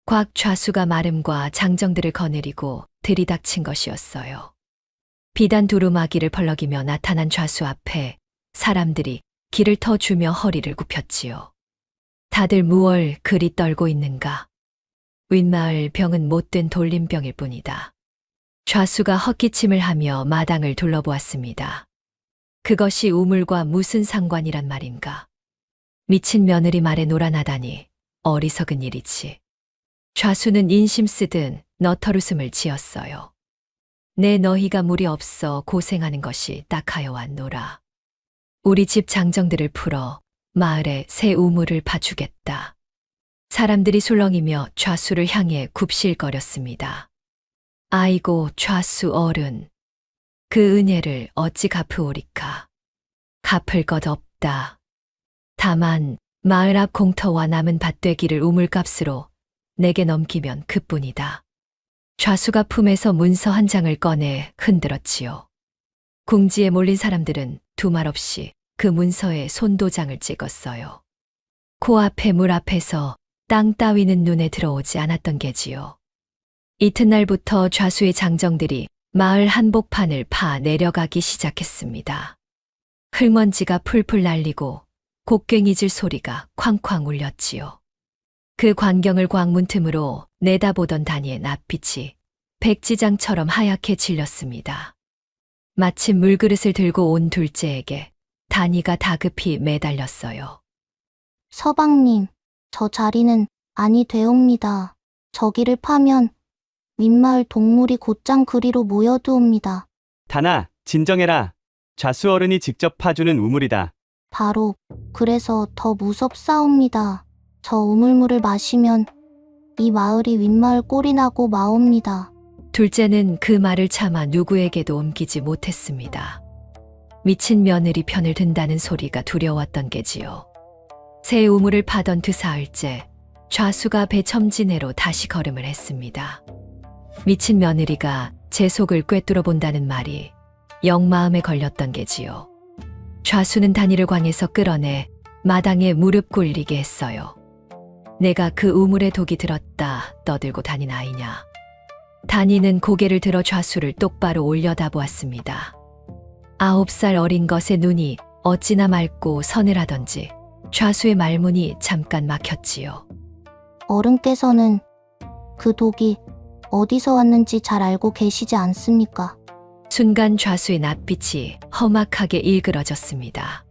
곽 좌수가 마름과 장정들을 거느리고 들이닥친 것이었어요. 비단 두루마기를 벌럭이며 나타난 좌수 앞에 사람들이 길을 터주며 허리를 굽혔지요. 다들 무얼 그리 떨고 있는가. 윗마을 병은 못된 돌림병일 뿐이다. 좌수가 헛기침을 하며 마당을 둘러보았습니다. 그것이 우물과 무슨 상관이란 말인가. 미친 며느리 말에 놀아나다니 어리석은 일이지. 좌수는 인심 쓰듯 너털웃음을 지었어요. 내 너희가 물이 없어 고생하는 것이 딱하여 왔노라. 우리 집 장정들을 풀어 마을에 새 우물을 파주겠다. 사람들이 술렁이며 좌수를 향해 굽실거렸습니다. 아이고 좌수 어른. 그 은혜를 어찌 갚으오리까. 갚을 것 없다. 다만 마을 앞 공터와 남은 밭되기를 우물값으로 내게 넘기면 그뿐이다. 좌수가 품에서 문서 한 장을 꺼내 흔들었지요. 궁지에 몰린 사람들은 두말 없이 그 문서에 손도장을 찍었어요. 코앞에 물 앞에서 땅 따위는 눈에 들어오지 않았던 게지요. 이튿날부터 좌수의 장정들이 마을 한복판을 파 내려가기 시작했습니다. 흙먼지가 풀풀 날리고 곡괭이질 소리가 쾅쾅 울렸지요. 그 광경을 광문 틈으로 내다보던 다니의 낯빛이 백지장처럼 하얗게 질렸습니다. 마침 물그릇을 들고 온 둘째에게 다니가 다급히 매달렸어요. 서방님, 저 자리는 아니 되옵니다. 저기를 파면 윗마을 동물이 곧장 그리로 모여드옵니다. 다나, 진정해라. 좌수 어른이 직접 파주는 우물이다. 바로 그래서 더 무섭사옵니다. 저 우물물을 마시면 이 마을이 윗마을 꼴이 나고 마옵니다. 둘째는 그 말을 차마 누구에게도 옮기지 못했습니다. 미친 며느리 편을 든다는 소리가 두려웠던 게지요. 새 우물을 파던 두 사흘째 좌수가 배첨지내로 다시 걸음을 했습니다. 미친 며느리가 제 속을 꿰뚫어 본다는 말이 영 마음에 걸렸던 게지요. 좌수는 다니를 광에서 끌어내 마당에 무릎 꿇리게 했어요. 내가 그 우물에 독이 들었다 떠들고 다닌 아이냐. 다니는 고개를 들어 좌수를 똑바로 올려다보았습니다. 9살 어린 것의 눈이 어찌나 맑고 서늘하던지 좌수의 말문이 잠깐 막혔지요. 어른께서는 그 독이 어디서 왔는지 잘 알고 계시지 않습니까? 순간 좌수의 낯빛이 험악하게 일그러졌습니다.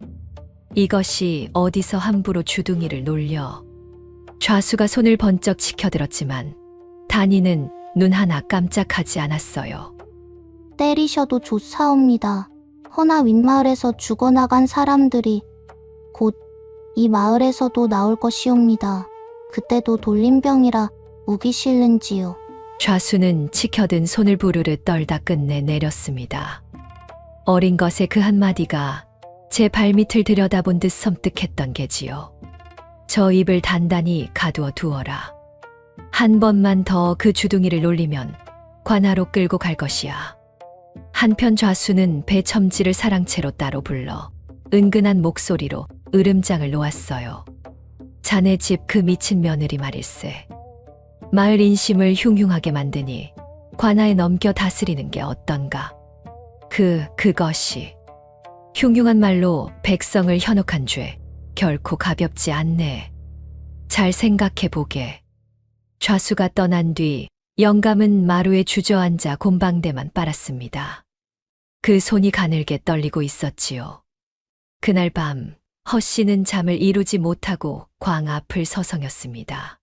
이것이 어디서 함부로 주둥이를 놀려. 좌수가 손을 번쩍 치켜들었지만 다니는 눈 하나 깜짝하지 않았어요. 때리셔도 좋사옵니다. 허나 윗마을에서 죽어나간 사람들이 곧 이 마을에서도 나올 것이옵니다. 그때도 돌림병이라 우기 싫는지요. 좌수는 치켜든 손을 부르르 떨다 끝내 내렸습니다. 어린 것의 그 한마디가 제 발밑을 들여다본 듯 섬뜩했던 게지요. 저 입을 단단히 가두어 두어라. 한 번만 더 그 주둥이를 놀리면 관하로 끌고 갈 것이야. 한편 좌수는 배첨지를 사랑채로 따로 불러 은근한 목소리로 으름장을 놓았어요. 자네 집 그 미친 며느리 말일세. 마을 인심을 흉흉하게 만드니 관아에 넘겨 다스리는 게 어떤가. 그것이 흉흉한 말로 백성을 현혹한 죄 결코 가볍지 않네. 잘 생각해 보게. 좌수가 떠난 뒤 영감은 마루에 주저앉아 곰방대만 빨았습니다. 그 손이 가늘게 떨리고 있었지요. 그날 밤 허 씨는 잠을 이루지 못하고 광 앞을 서성였습니다.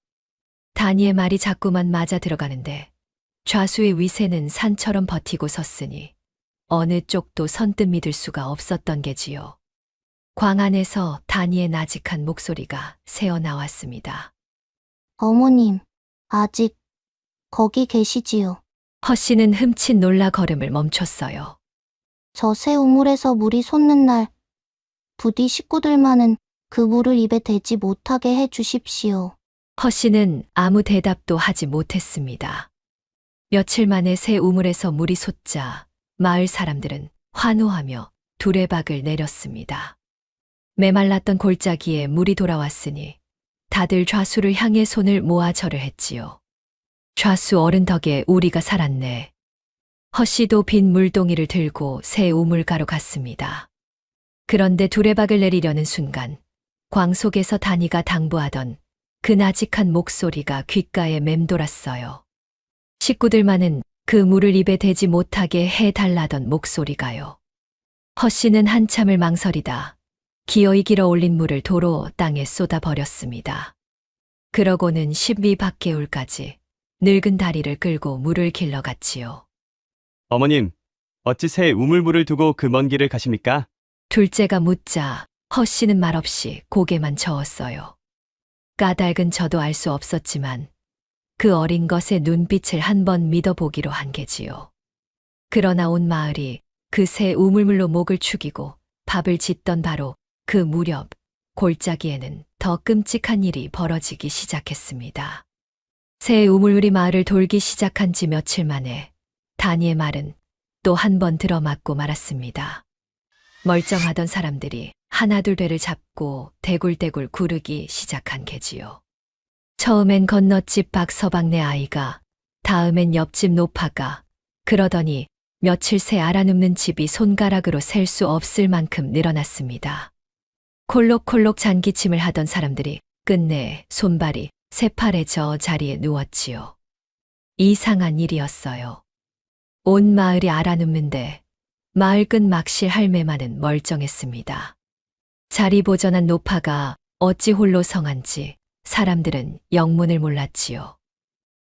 다니의 말이 자꾸만 맞아 들어가는데 좌수의 위세는 산처럼 버티고 섰으니 어느 쪽도 선뜻 믿을 수가 없었던 게지요. 광 안에서 다니의 나직한 목소리가 새어 나왔습니다. 어머님, 아직 거기 계시지요. 허 씨는 흠칫 놀라 걸음을 멈췄어요. 저 새 우물에서 물이 솟는 날, 부디 식구들만은 그 물을 입에 대지 못하게 해 주십시오. 허 씨는 아무 대답도 하지 못했습니다. 며칠 만에 새 우물에서 물이 솟자 마을 사람들은 환호하며 두레박을 내렸습니다. 메말랐던 골짜기에 물이 돌아왔으니 다들 좌수를 향해 손을 모아 절을 했지요. 좌수 어른 덕에 우리가 살았네. 허 씨도 빈 물동이를 들고 새 우물가로 갔습니다. 그런데 두레박을 내리려는 순간 광 속에서 다니가 당부하던 그 나직한 목소리가 귓가에 맴돌았어요. 식구들만은 그 물을 입에 대지 못하게 해달라던 목소리가요. 허 씨는 한참을 망설이다 기어이 길어 올린 물을 도로 땅에 쏟아버렸습니다. 그러고는 10리 밖개울까지 늙은 다리를 끌고 물을 길러갔지요. 어머님, 어찌 새 우물물을 두고 그 먼 길을 가십니까? 둘째가 묻자 허 씨는 말없이 고개만 저었어요. 까닭은 저도 알 수 없었지만 그 어린 것의 눈빛을 한번 믿어보기로 한 게지요. 그러나 온 마을이 그 새 우물물로 목을 축이고 밥을 짓던 바로 그 무렵 골짜기에는 더 끔찍한 일이 벌어지기 시작했습니다. 새 우물물이 마을을 돌기 시작한 지 며칠 만에 다니의 말은 또 한 번 들어맞고 말았습니다. 멀쩡하던 사람들이 하나둘 되를 잡고 대굴대굴 구르기 시작한 게지요. 처음엔 건너집 박서방네 아이가, 다음엔 옆집 노파가, 그러더니 며칠 새 알아눕는 집이 손가락으로 셀 수 없을 만큼 늘어났습니다. 콜록콜록 잔기침을 하던 사람들이 끝내 손발이 새파래 저 자리에 누웠지요. 이상한 일이었어요. 온 마을이 알아눕는데 마을 끝 막실 할매만은 멀쩡했습니다. 자리 보전한 노파가 어찌 홀로 성한지 사람들은 영문을 몰랐지요.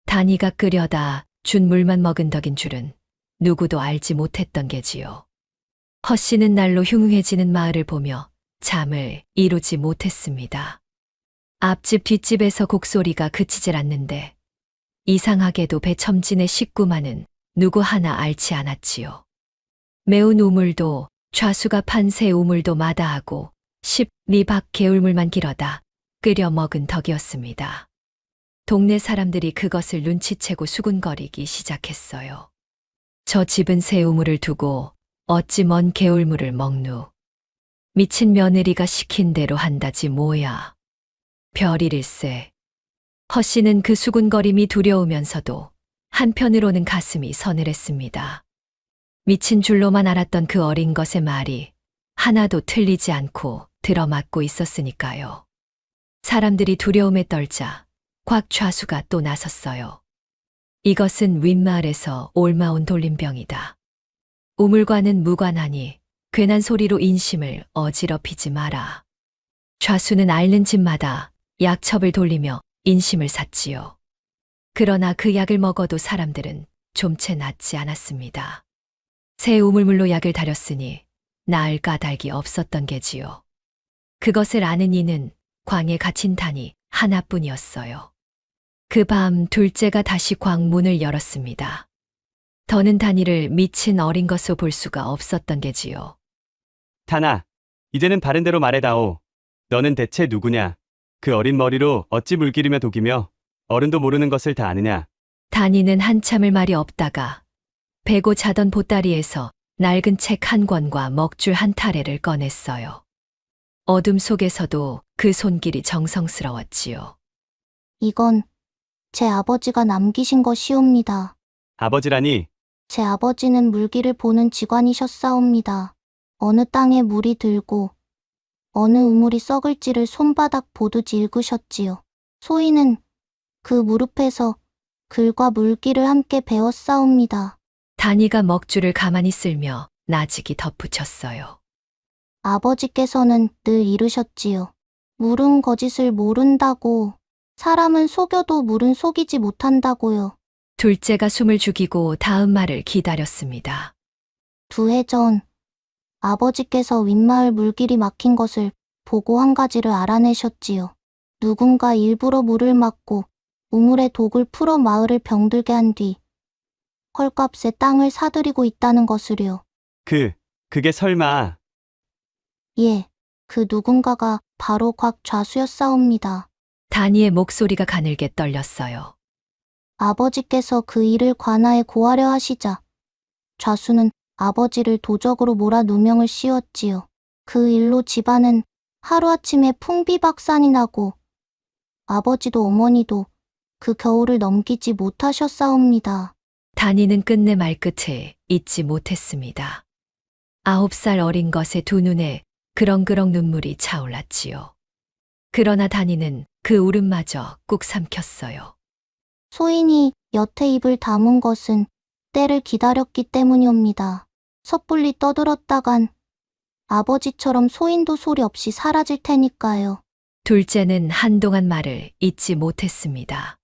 다니가 끓여다 준 물만 먹은 덕인 줄은 누구도 알지 못했던 게지요. 허 씨는 날로 흉흉해지는 마을을 보며 잠을 이루지 못했습니다. 앞집 뒷집에서 곡소리가 그치질 않는데 이상하게도 배첨진의 식구만은 누구 하나 앓지 않았지요. 매운 우물도 좌수가 판 새 우물도 마다하고 10리 밖 개울물만 길어다 끓여 먹은 덕이었습니다. 동네 사람들이 그것을 눈치채고 수군거리기 시작했어요. 저 집은 새 우물을 두고 어찌 먼 개울물을 먹누. 미친 며느리가 시킨 대로 한다지 뭐야. 별일일세. 허 씨는 그 수군거림이 두려우면서도 한편으로는 가슴이 서늘했습니다. 미친 줄로만 알았던 그 어린 것의 말이 하나도 틀리지 않고 들어맞고 있었으니까요. 사람들이 두려움에 떨자 곽 좌수가 또 나섰어요. 이것은 윗마을에서 옮아온 돌림병이다. 우물과는 무관하니 괜한 소리로 인심을 어지럽히지 마라. 좌수는 앓는 집마다 약첩을 돌리며 인심을 샀지요. 그러나 그 약을 먹어도 사람들은 좀 채 낫지 않았습니다. 새 우물물로 약을 다렸으니 나을 까닭이 없었던 게지요. 그것을 아는 이는 광에 갇힌 단이 하나뿐이었어요. 그 밤 둘째가 다시 광문을 열었습니다. 더는 단이를 미친 어린 것으로 볼 수가 없었던 게지요. 다나, 이제는 바른 대로 말해다오. 너는 대체 누구냐? 그 어린 머리로 어찌 물기르며 독이며 어른도 모르는 것을 다 아느냐? 단이는 한참을 말이 없다가 베고 자던 보따리에서 낡은 책 한 권과 먹줄 한 타래를 꺼냈어요. 어둠 속에서도 그 손길이 정성스러웠지요. 이건 제 아버지가 남기신 것이옵니다. 아버지라니, 제 아버지는 물기를 보는 직관이셨사옵니다. 어느 땅에 물이 들고 어느 우물이 썩을지를 손바닥 보듯 읽으셨지요. 소인은 그 무릎에서 글과 물기를 함께 배웠사옵니다. 단이가 먹줄을 가만히 쓸며 나직이 덧붙였어요. 아버지께서는 늘 이르셨지요. 물은 거짓을 모른다고, 사람은 속여도 물은 속이지 못한다고요. 둘째가 숨을 죽이고 다음 말을 기다렸습니다. 2해 전 아버지께서 윗마을 물길이 막힌 것을 보고 한 가지를 알아내셨지요. 누군가 일부러 물을 막고 우물에 독을 풀어 마을을 병들게 한 뒤 헐값에 땅을 사들이고 있다는 것을요. 그게 설마. 예, 그 누군가가 바로 곽 좌수였사옵니다. 다니의 목소리가 가늘게 떨렸어요. 아버지께서 그 일을 관아에 고하려 하시자 좌수는 아버지를 도적으로 몰아 누명을 씌웠지요. 그 일로 집안은 하루아침에 풍비박산이 나고 아버지도 어머니도 그 겨울을 넘기지 못하셨사옵니다. 다니는 끝내 말끝을 잊지 못했습니다. 9살 어린 것의 두 눈에 그렁그렁 눈물이 차올랐지요. 그러나 다니는 그 울음마저 꾹 삼켰어요. 소인이 여태 입을 다문 것은 때를 기다렸기 때문이옵니다. 섣불리 떠들었다간 아버지처럼 소인도 소리 없이 사라질 테니까요. 둘째는 한동안 말을 잊지 못했습니다.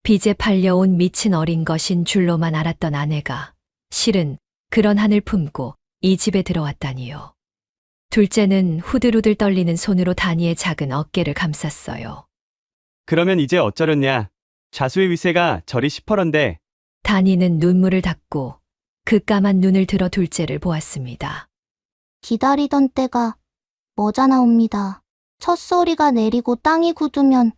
빚에 팔려온 미친 어린 것인 줄로만 알았던 아내가 실은 그런 한을 품고 이 집에 들어왔다니요. 둘째는 후들후들 떨리는 손으로 다니의 작은 어깨를 감쌌어요. 그러면 이제 어쩌렸냐? 좌수의 위세가 저리 시퍼런데. 다니는 눈물을 닦고 그 까만 눈을 들어 둘째를 보았습니다. 기다리던 때가 머자나옵니다. 첫 소리가 내리고 땅이 굳으면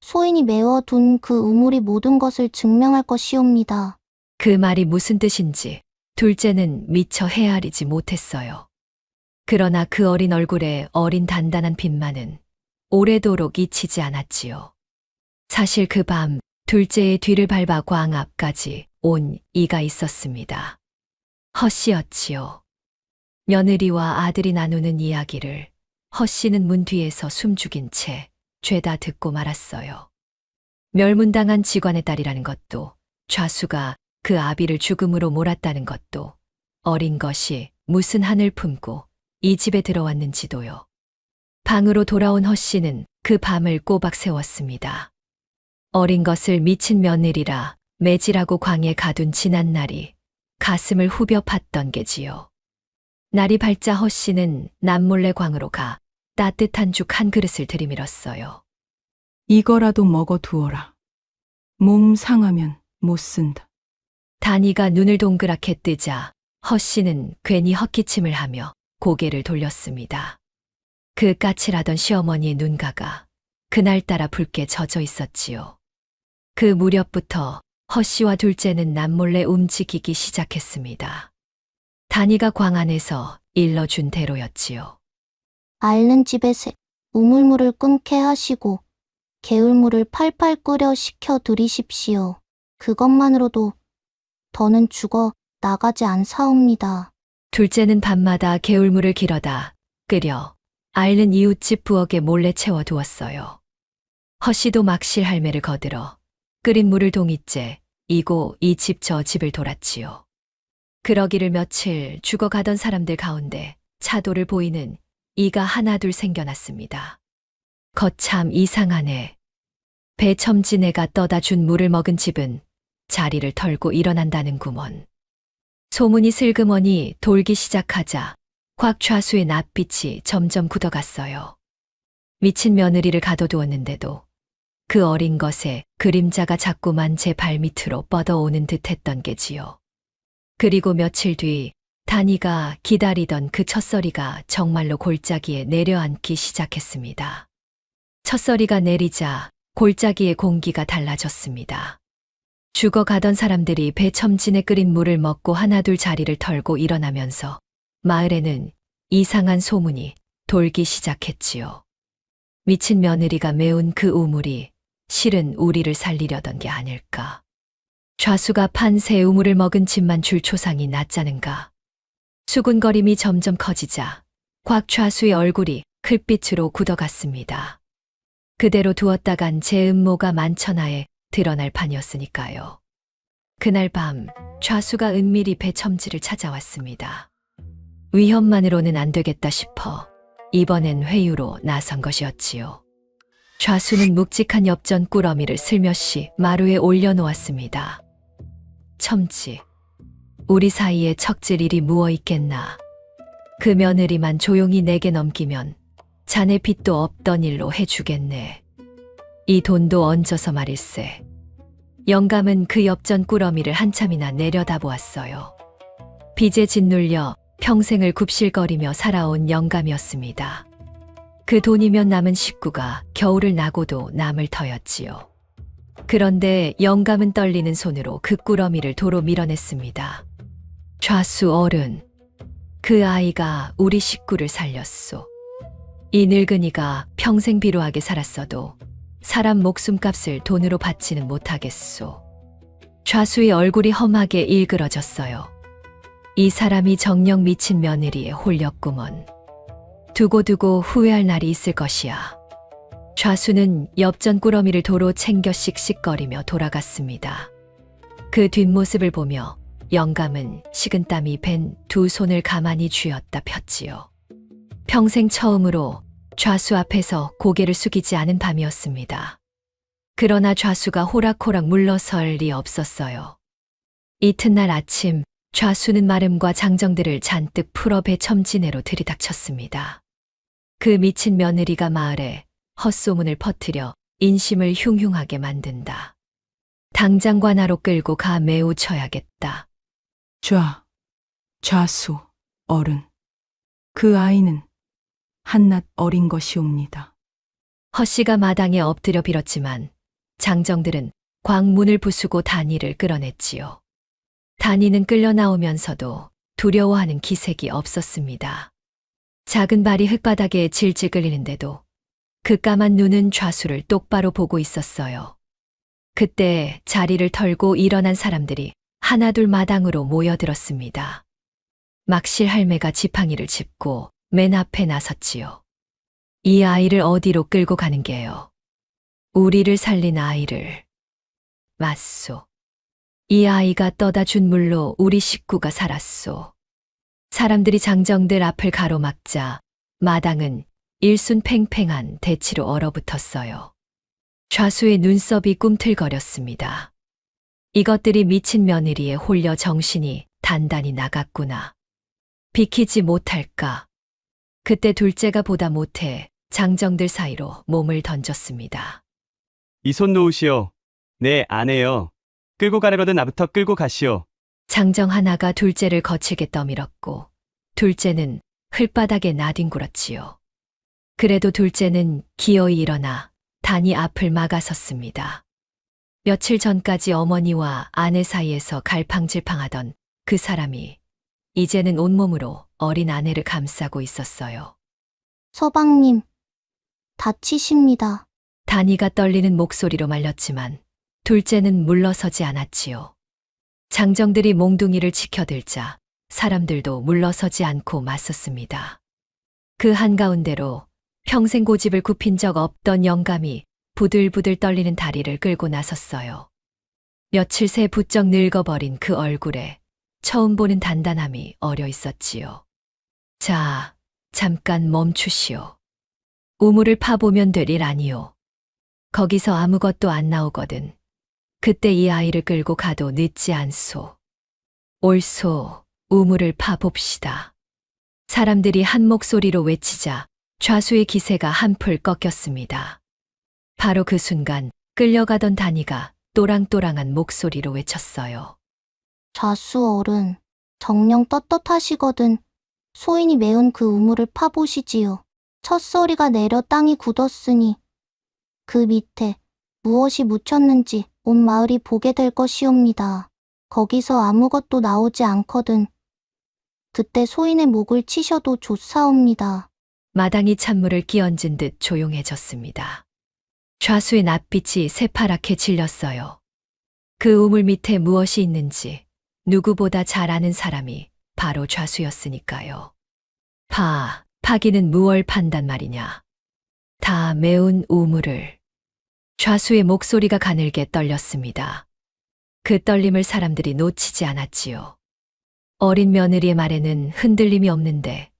소인이 메워둔 그 우물이 모든 것을 증명할 것이옵니다. 그 말이 무슨 뜻인지 둘째는 미처 헤아리지 못했어요. 그러나 그 어린 얼굴에 어린 단단한 빛만은 오래도록 잊히지 않았지요. 사실 그 밤 둘째의 뒤를 밟아 광 앞까지 온 이가 있었습니다. 허씨였지요. 며느리와 아들이 나누는 이야기를 허씨는 문 뒤에서 숨죽인 채 죄다 듣고 말았어요. 멸문당한 직관의 딸이라는 것도, 좌수가 그 아비를 죽음으로 몰았다는 것도, 어린 것이 무슨 한을 품고 이 집에 들어왔는지도요. 방으로 돌아온 허씨는 그 밤을 꼬박 세웠습니다. 어린 것을 미친 며느리라 매질하고 광에 가둔 지난 날이 가슴을 후벼 팠던 게지요. 날이 밝자 허씨는 남몰래 광으로 가 따뜻한 죽 한 그릇을 들이밀었어요. 이거라도 먹어두어라. 몸 상하면 못 쓴다. 다니가 눈을 동그랗게 뜨자 허씨는 괜히 헛기침을 하며 고개를 돌렸습니다. 그 까칠하던 시어머니의 눈가가 그날따라 붉게 젖어 있었지요. 그 무렵부터 허씨와 둘째는 남몰래 움직이기 시작했습니다. 다니가 광 안에서 일러준 대로였지요. 앓는 집에 우물물을 끊게 하시고 개울물을 팔팔 끓여 식혀 드리십시오. 그것만으로도 더는 죽어 나가지 않사옵니다. 둘째는 밤마다 개울물을 길어다 끓여 앓는 이웃집 부엌에 몰래 채워두었어요. 허씨도 막실 할매를 거들어 끓인 물을 동이째 이고 이 집 저 집을 돌았지요. 그러기를 며칠 죽어가던 사람들 가운데 차도를 보이는 이가 하나둘 생겨났습니다. 거참 이상하네. 배첨지네가 떠다 준 물을 먹은 집은 자리를 털고 일어난다는구먼. 소문이 슬그머니 돌기 시작하자 곽 좌수의 낯빛이 점점 굳어갔어요. 미친 며느리를 가둬두었는데도 그 어린 것에 그림자가 자꾸만 제 발밑으로 뻗어오는 듯했던 게지요. 그리고 며칠 뒤 다니가 기다리던 그 첫서리가 정말로 골짜기에 내려앉기 시작했습니다. 첫서리가 내리자 골짜기의 공기가 달라졌습니다. 죽어가던 사람들이 배첨진에 끓인 물을 먹고 하나둘 자리를 털고 일어나면서 마을에는 이상한 소문이 돌기 시작했지요. 미친 며느리가 메운 그 우물이 실은 우리를 살리려던 게 아닐까. 좌수가 판 새 우물을 먹은 집만 줄 초상이 낫자는가. 수군거림이 점점 커지자 곽 좌수의 얼굴이 클빛으로 굳어갔습니다. 그대로 두었다간 제 음모가 만천하에 드러날 판이었으니까요. 그날 밤 좌수가 은밀히 배첨지를 찾아왔습니다. 위험만으로는 안 되겠다 싶어 이번엔 회유로 나선 것이었지요. 좌수는 묵직한 엽전 꾸러미를 슬며시 마루에 올려놓았습니다. 첨지, 우리 사이에 척질 일이 무어 있겠나. 그 며느리만 조용히 내게 넘기면 자네 빚도 없던 일로 해주겠네. 이 돈도 얹어서 말일세. 영감은 그 엽전 꾸러미를 한참이나 내려다보았어요. 빚에 짓눌려 평생을 굽실거리며 살아온 영감이었습니다. 그 돈이면 남은 식구가 겨울을 나고도 남을 터였지요. 그런데 영감은 떨리는 손으로 그 꾸러미를 도로 밀어냈습니다. 좌수 어른, 그 아이가 우리 식구를 살렸소. 이 늙은이가 평생 비루하게 살았어도 사람 목숨값을 돈으로 받지는 못하겠소. 좌수의 얼굴이 험하게 일그러졌어요. 이 사람이 정녕 미친 며느리에 홀렸구먼. 두고두고 후회할 날이 있을 것이야. 좌수는 엽전 꾸러미를 도로 챙겨 씩씩거리며 돌아갔습니다. 그 뒷모습을 보며 영감은 식은땀이 밴 두 손을 가만히 쥐었다 폈지요. 평생 처음으로 좌수 앞에서 고개를 숙이지 않은 밤이었습니다. 그러나 좌수가 호락호락 물러설 리 없었어요. 이튿날 아침 좌수는 마름과 장정들을 잔뜩 풀어 배 첨지내로 들이닥쳤습니다. 그 미친 며느리가 마을에 헛소문을 퍼뜨려 인심을 흉흉하게 만든다. 당장 관하로 끌고 가 매우 쳐야겠다. 좌수 어른, 그 아이는 한낱 어린 것이옵니다. 허씨가 마당에 엎드려 빌었지만 장정들은 광문을 부수고 단이를 끌어냈지요. 단이는 끌려 나오면서도 두려워하는 기색이 없었습니다. 작은 발이 흙바닥에 질질 끌리는데도 그 까만 눈은 좌수를 똑바로 보고 있었어요. 그때 자리를 털고 일어난 사람들이 하나둘 마당으로 모여들었습니다. 막실 할매가 지팡이를 짚고 맨 앞에 나섰지요. 이 아이를 어디로 끌고 가는 게요? 우리를 살린 아이를. 맞소. 이 아이가 떠다 준 물로 우리 식구가 살았소. 사람들이 장정들 앞을 가로막자 마당은 일순팽팽한 대치로 얼어붙었어요. 좌수의 눈썹이 꿈틀거렸습니다. 이것들이 미친 며느리에 홀려 정신이 단단히 나갔구나. 비키지 못할까. 그때 둘째가 보다 못해 장정들 사이로 몸을 던졌습니다. 이 손 놓으시오. 네, 아내요. 끌고 가려거든 나부터 끌고 가시오. 장정 하나가 둘째를 거칠게 떠밀었고 둘째는 흘바닥에 나뒹굴었지요. 그래도 둘째는 기어이 일어나 단이 앞을 막아섰습니다. 며칠 전까지 어머니와 아내 사이에서 갈팡질팡하던 그 사람이 이제는 온몸으로 어린 아내를 감싸고 있었어요. 서방님, 다치십니다. 단이가 떨리는 목소리로 말렸지만 둘째는 물러서지 않았지요. 장정들이 몽둥이를 치켜들자 사람들도 물러서지 않고 맞섰습니다. 그 한가운데로 평생 고집을 굽힌 적 없던 영감이 부들부들 떨리는 다리를 끌고 나섰어요. 며칠 새 부쩍 늙어버린 그 얼굴에 처음 보는 단단함이 어려 있었지요. 자, 잠깐 멈추시오. 우물을 파보면 될 일 아니오. 거기서 아무것도 안 나오거든. 그때 이 아이를 끌고 가도 늦지 않소. 옳소, 우물을 파봅시다. 사람들이 한 목소리로 외치자 좌수의 기세가 한풀 꺾였습니다. 바로 그 순간 끌려가던 단이가 또랑또랑한 목소리로 외쳤어요. 좌수 어른, 정녕 떳떳하시거든 소인이 메운 그 우물을 파보시지요. 첫소리가 내려 땅이 굳었으니 그 밑에 무엇이 묻혔는지 온 마을이 보게 될 것이옵니다. 거기서 아무것도 나오지 않거든 그때 소인의 목을 치셔도 좋사옵니다. 마당이 찬물을 끼얹은 듯 조용해졌습니다. 좌수의 낯빛이 새파랗게 질렸어요. 그 우물 밑에 무엇이 있는지 누구보다 잘 아는 사람이 바로 좌수였으니까요. 파기는 무얼 판단 말이냐. 다 메운 우물을. 좌수의 목소리가 가늘게 떨렸습니다. 그 떨림을 사람들이 놓치지 않았지요. 어린 며느리의 말에는 흔들림이 없는데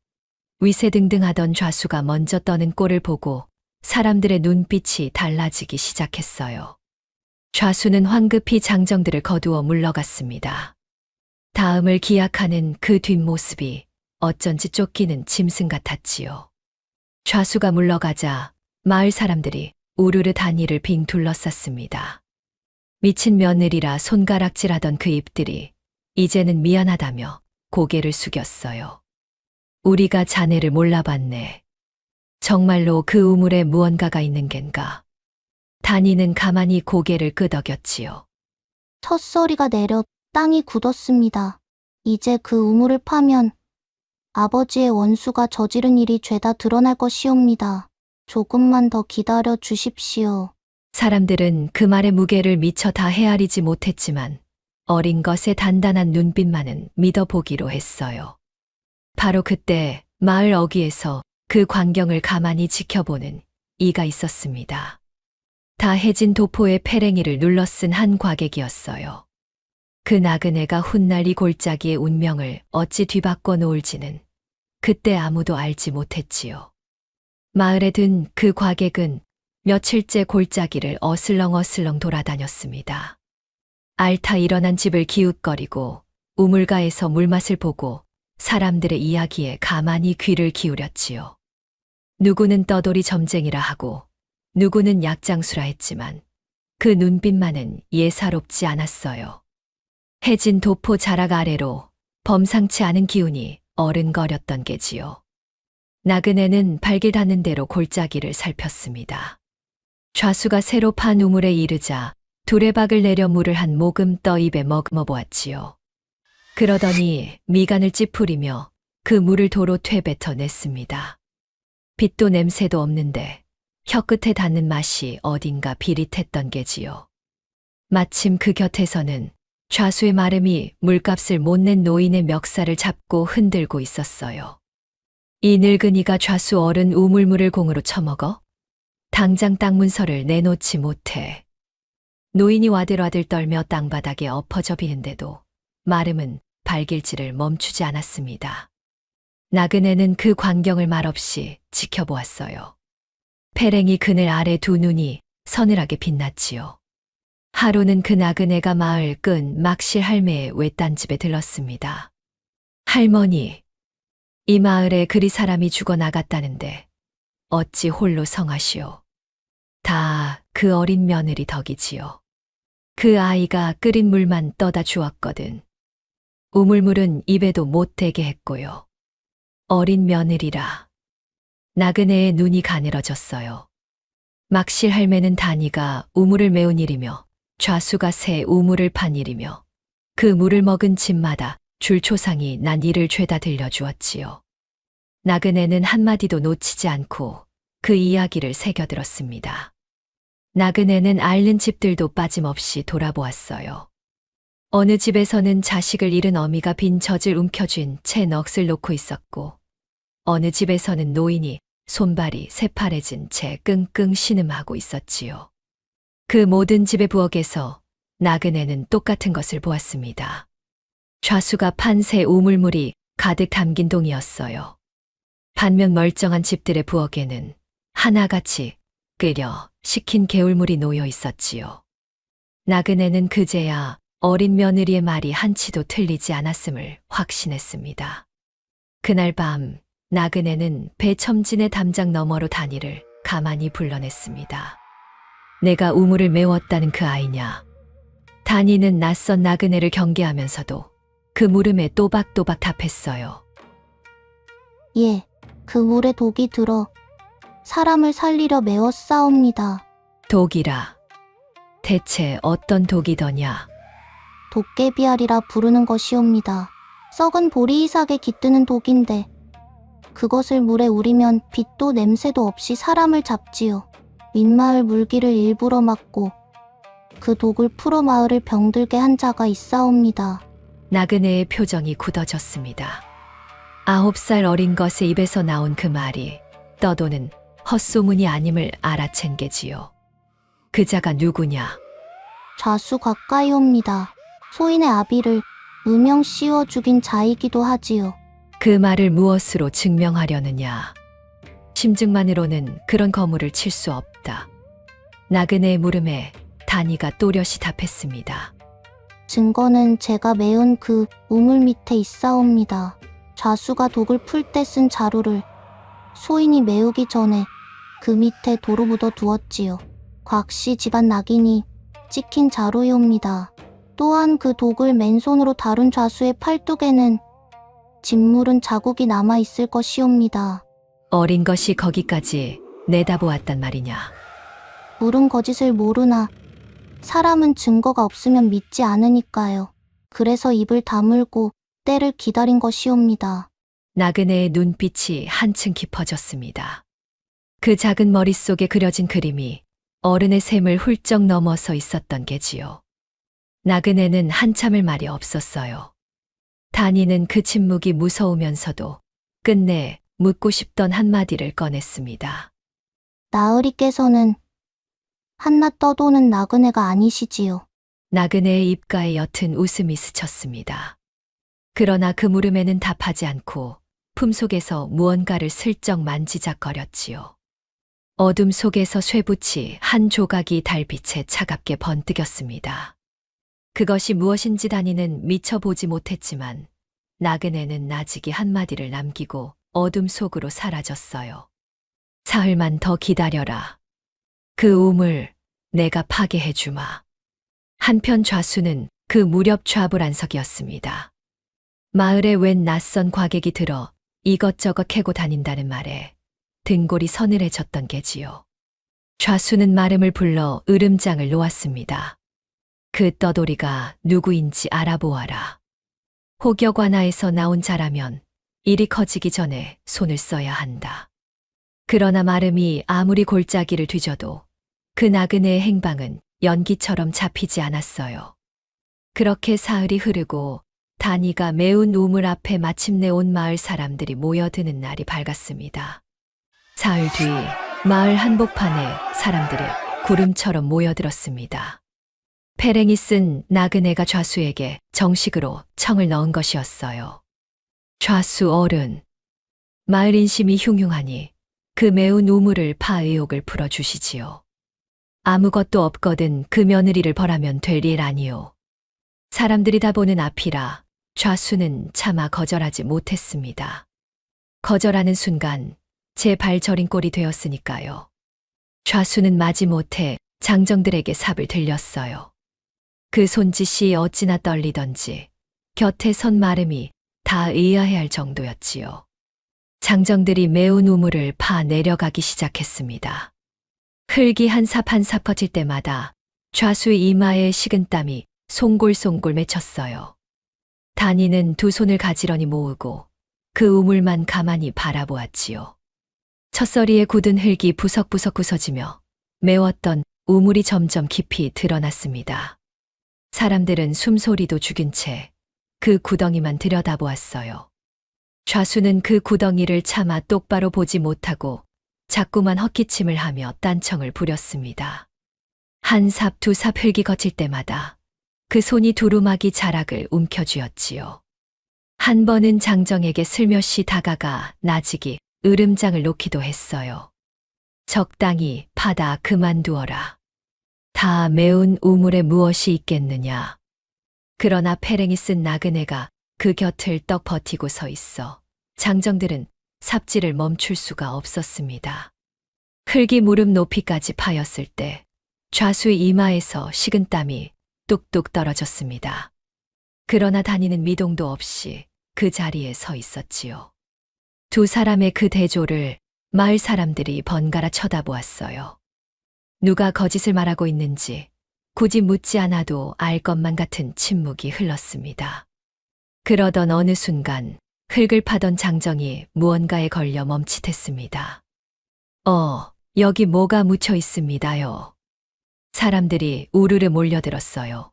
위세등등하던 좌수가 먼저 떠는 꼴을 보고 사람들의 눈빛이 달라지기 시작했어요. 좌수는 황급히 장정들을 거두어 물러갔습니다. 다음을 기약하는 그 뒷모습이 어쩐지 쫓기는 짐승 같았지요. 좌수가 물러가자 마을 사람들이 우르르 단위를 빙 둘러쌌습니다. 미친 며느리라 손가락질하던 그 입들이 이제는 미안하다며 고개를 숙였어요. 우리가 자네를 몰라봤네. 정말로 그 우물에 무언가가 있는 겐가. 단이는 가만히 고개를 끄덕였지요. 첫소리가 내려 땅이 굳었습니다. 이제 그 우물을 파면 아버지의 원수가 저지른 일이 죄다 드러날 것이옵니다. 조금만 더 기다려 주십시오. 사람들은 그 말의 무게를 미처 다 헤아리지 못했지만 어린 것의 단단한 눈빛만은 믿어보기로 했어요. 바로 그때 마을 어귀에서 그 광경을 가만히 지켜보는 이가 있었습니다. 다 해진 도포의 페랭이를 눌러쓴 한 과객이었어요. 그 나그네가 훗날 이 골짜기의 운명을 어찌 뒤바꿔 놓을지는 그때 아무도 알지 못했지요. 마을에 든 그 과객은 며칠째 골짜기를 어슬렁어슬렁 돌아다녔습니다. 앓다 일어난 집을 기웃거리고 우물가에서 물맛을 보고 사람들의 이야기에 가만히 귀를 기울였지요. 누구는 떠돌이 점쟁이라 하고 누구는 약장수라 했지만 그 눈빛만은 예사롭지 않았어요. 해진 도포 자락 아래로 범상치 않은 기운이 어른거렸던 게지요. 나그네는 발길 닿는 대로 골짜기를 살폈습니다. 좌수가 새로 판 우물에 이르자 두레박을 내려 물을 한 모금 떠 입에 머금어 보았지요. 그러더니 미간을 찌푸리며 그 물을 도로 퇴뱉어 냈습니다. 빛도 냄새도 없는데 혀끝에 닿는 맛이 어딘가 비릿했던 게지요. 마침 그 곁에서는 좌수의 마름이 물값을 못 낸 노인의 멱살을 잡고 흔들고 있었어요. 이 늙은이가 좌수 어른 우물물을 공으로 처먹어? 당장 땅 문서를 내놓지 못해. 노인이 와들와들 떨며 땅바닥에 엎어져 비는데도 마름은 발길질을 멈추지 않았습니다. 나그네는 그 광경을 말없이 지켜보았어요. 페랭이 그늘 아래 두 눈이 서늘하게 빛났지요. 하루는 그 나그네가 마을 끈 막실 할매의 외딴집에 들렀습니다. 할머니, 이 마을에 그리 사람이 죽어나갔다는데 어찌 홀로 성하시오. 다 그 어린 며느리 덕이지요. 그 아이가 끓인 물만 떠다 주었거든. 우물물은 입에도 못 대게 했고요. 어린 며느리라. 나그네의 눈이 가늘어졌어요. 막실 할매는 단이가 우물을 메운 일이며 좌수가 새 우물을 판 일이며 그 물을 먹은 집마다 줄초상이 난 이를 죄다 들려주었지요. 나그네는 한마디도 놓치지 않고 그 이야기를 새겨들었습니다. 나그네는 앓는 집들도 빠짐없이 돌아보았어요. 어느 집에서는 자식을 잃은 어미가 빈 젖을 움켜쥔 채 넋을 놓고 있었고 어느 집에서는 노인이 손발이 새파래진 채 끙끙 신음하고 있었지요. 그 모든 집의 부엌에서 나그네는 똑같은 것을 보았습니다. 좌수가 판 새 우물물이 가득 담긴 동이었어요. 반면 멀쩡한 집들의 부엌에는 하나같이 끓여 식힌 개울물이 놓여 있었지요. 나그네는 그제야 어린 며느리의 말이 한치도 틀리지 않았음을 확신했습니다. 그날 밤 나그네는 배첨진의 담장 너머로 단이를 가만히 불러냈습니다. 내가 우물을 메웠다는 그 아이냐. 단이는 낯선 나그네를 경계하면서도 그 물음에 또박또박 답했어요. 예, 그 물에 독이 들어 사람을 살리려 메웠사옵니다. 독이라. 대체 어떤 독이더냐? 도깨비알이라 부르는 것이옵니다. 썩은 보리이삭에 깃드는 독인데 그것을 물에 우리면 빛도 냄새도 없이 사람을 잡지요. 윗마을 물기를 일부러 막고 그 독을 풀어 마을을 병들게 한 자가 있사옵니다. 나그네의 표정이 굳어졌습니다. 9살 어린 것의 입에서 나온 그 말이 떠도는 헛소문이 아님을 알아챈 게지요. 그 자가 누구냐? 좌수 가까이 옵니다. 소인의 아비를 무명 씌워 죽인 자이기도 하지요. 그 말을 무엇으로 증명하려느냐. 심증만으로는 그런 거물을 칠 수 없다. 나그네의 물음에 단이가 또렷이 답했습니다. 증거는 제가 메운 그 우물 밑에 있사옵니다. 좌수가 독을 풀 때 쓴 자루를 소인이 메우기 전에 그 밑에 도로 묻어 두었지요. 곽씨 집안 낙인이 찍힌 자루이옵니다. 또한 그 독을 맨손으로 다룬 좌수의 팔뚝에는 진물은 자국이 남아 있을 것이옵니다. 어린 것이 거기까지 내다보았단 말이냐. 물은 거짓을 모르나 사람은 증거가 없으면 믿지 않으니까요. 그래서 입을 다물고 때를 기다린 것이옵니다. 나그네의 눈빛이 한층 깊어졌습니다. 그 작은 머릿속에 그려진 그림이 어른의 셈을 훌쩍 넘어서 있었던 게지요. 나그네는 한참을 말이 없었어요. 단이는 그 침묵이 무서우면서도 끝내 묻고 싶던 한마디를 꺼냈습니다. 나으리께서는 한낱 떠도는 나그네가 아니시지요. 나그네의 입가에 옅은 웃음이 스쳤습니다. 그러나 그 물음에는 답하지 않고 품속에서 무언가를 슬쩍 만지작거렸지요. 어둠 속에서 쇠붙이 한 조각이 달빛에 차갑게 번뜩였습니다. 그것이 무엇인지 단이는 미처 보지 못했지만 나그네는 나직이 한마디를 남기고 어둠 속으로 사라졌어요. 사흘만 더 기다려라. 그 우물 내가 파괴해주마. 한편 좌수는 그 무렵 좌불안석이었습니다. 마을에 웬 낯선 과객이 들어 이것저것 캐고 다닌다는 말에 등골이 서늘해졌던 게지요. 좌수는 마름을 불러 으름장을 놓았습니다. 그 떠돌이가 누구인지 알아보아라. 혹여관하에서 나온 자라면 일이 커지기 전에 손을 써야 한다. 그러나 마름이 아무리 골짜기를 뒤져도 그 나그네의 행방은 연기처럼 잡히지 않았어요. 그렇게 사흘이 흐르고 단이가 메운 우물 앞에 마침내 온 마을 사람들이 모여드는 날이 밝았습니다. 사흘 뒤 마을 한복판에 사람들이 구름처럼 모여들었습니다. 페랭이 쓴 나그네가 좌수에게 정식으로 청을 넣은 것이었어요. 좌수 어른, 마을 인심이 흉흉하니 그 메운 우물을 파 의혹을 풀어주시지요. 아무것도 없거든 그 며느리를 벌하면 될 일 아니요. 사람들이 다 보는 앞이라 좌수는 차마 거절하지 못했습니다. 거절하는 순간 제 발 저린 꼴이 되었으니까요. 좌수는 마지못해 장정들에게 삽을 들렸어요. 그 손짓이 어찌나 떨리던지 곁에 선 마름이 다 의아해할 정도였지요. 장정들이 메운 우물을 파 내려가기 시작했습니다. 흙이 한 삽 한 삽 퍼질 때마다 좌수의 이마에 식은땀이 송골송골 맺혔어요. 단이는 두 손을 가지런히 모으고 그 우물만 가만히 바라보았지요. 첫서리에 굳은 흙이 부석부석 부서지며 메웠던 우물이 점점 깊이 드러났습니다. 사람들은 숨소리도 죽인 채 그 구덩이만 들여다보았어요. 좌수는 그 구덩이를 차마 똑바로 보지 못하고 자꾸만 헛기침을 하며 딴청을 부렸습니다. 한 삽 두 삽 흙이 거칠 때마다 그 손이 두루마기 자락을 움켜쥐었지요. 한 번은 장정에게 슬며시 다가가 나직이 으름장을 놓기도 했어요. 적당히 파다 그만두어라. 다 메운 우물에 무엇이 있겠느냐. 그러나 페랭이 쓴 나그네가 그 곁을 떡 버티고 서 있어 장정들은 삽질을 멈출 수가 없었습니다. 흙이 무릎 높이까지 파였을 때 좌수의 이마에서 식은땀이 뚝뚝 떨어졌습니다. 그러나 다니는 미동도 없이 그 자리에 서 있었지요. 두 사람의 그 대조를 마을 사람들이 번갈아 쳐다보았어요. 누가 거짓을 말하고 있는지 굳이 묻지 않아도 알 것만 같은 침묵이 흘렀습니다. 그러던 어느 순간 흙을 파던 장정이 무언가에 걸려 멈칫했습니다. 여기 뭐가 묻혀 있습니다요. 사람들이 우르르 몰려들었어요.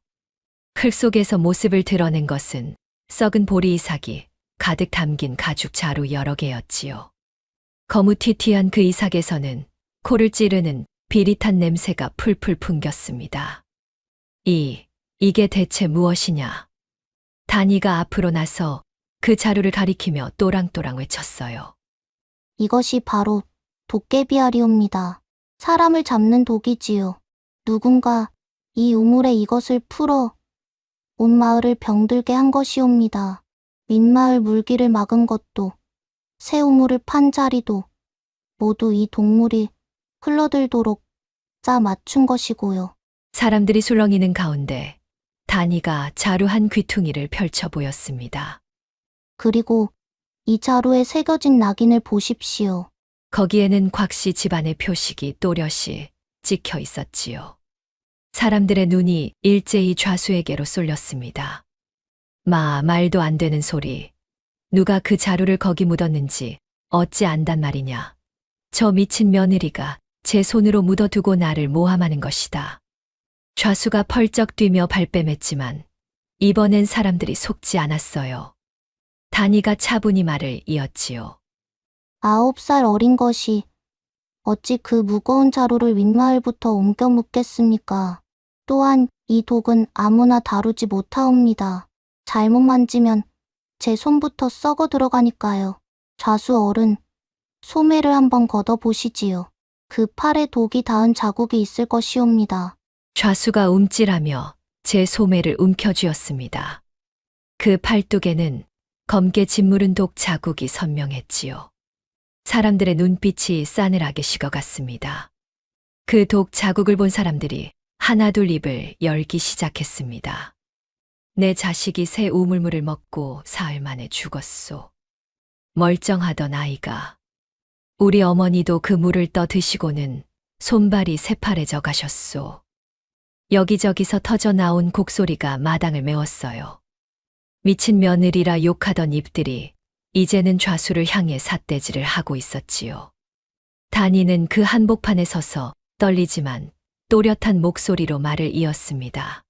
흙 속에서 모습을 드러낸 것은 썩은 보리 이삭이 가득 담긴 가죽 자루 여러 개였지요. 거무튀튀한 그 이삭에서는 코를 찌르는 비릿한 냄새가 풀풀 풍겼습니다. 이게 대체 무엇이냐? 다니가 앞으로 나서 그 자루를 가리키며 또랑또랑 외쳤어요. 이것이 바로 도깨비알이옵니다. 사람을 잡는 독이지요. 누군가 이 우물에 이것을 풀어 온 마을을 병들게 한 것이옵니다. 윗마을 물기를 막은 것도 새 우물을 판 자리도 모두 이 동물이 흘러들도록 짜 맞춘 것이고요. 사람들이 술렁이는 가운데 다니가 자루 한 귀퉁이를 펼쳐 보였습니다. 그리고 이 자루에 새겨진 낙인을 보십시오. 거기에는 곽씨 집안의 표식이 또렷이 찍혀 있었지요. 사람들의 눈이 일제히 좌수에게로 쏠렸습니다. 말도 안 되는 소리. 누가 그 자루를 거기 묻었는지 어찌 안단 말이냐. 저 미친 며느리가 제 손으로 묻어두고 나를 모함하는 것이다. 좌수가 펄쩍 뛰며 발뺌했지만 이번엔 사람들이 속지 않았어요. 다니가 차분히 말을 이었지요. 9살 어린 것이 어찌 그 무거운 자루를 윗마을부터 옮겨 묻겠습니까? 또한 이 독은 아무나 다루지 못하옵니다. 잘못 만지면 제 손부터 썩어 들어가니까요. 좌수 어른, 소매를 한번 걷어보시지요. 그 팔에 독이 닿은 자국이 있을 것이옵니다. 좌수가 움찔하며 제 소매를 움켜쥐었습니다. 그 팔뚝에는 검게 짓무른 독 자국이 선명했지요. 사람들의 눈빛이 싸늘하게 식어갔습니다. 그 독 자국을 본 사람들이 하나둘 입을 열기 시작했습니다. 내 자식이 새 우물물을 먹고 사흘 만에 죽었소. 멀쩡하던 아이가. 우리 어머니도 그 물을 떠 드시고는 손발이 새파래져 가셨소. 여기저기서 터져 나온 곡소리가 마당을 메웠어요. 미친 며느리라 욕하던 입들이 이제는 좌수를 향해 삿대질을 하고 있었지요. 다니는 그 한복판에 서서 떨리지만 또렷한 목소리로 말을 이었습니다.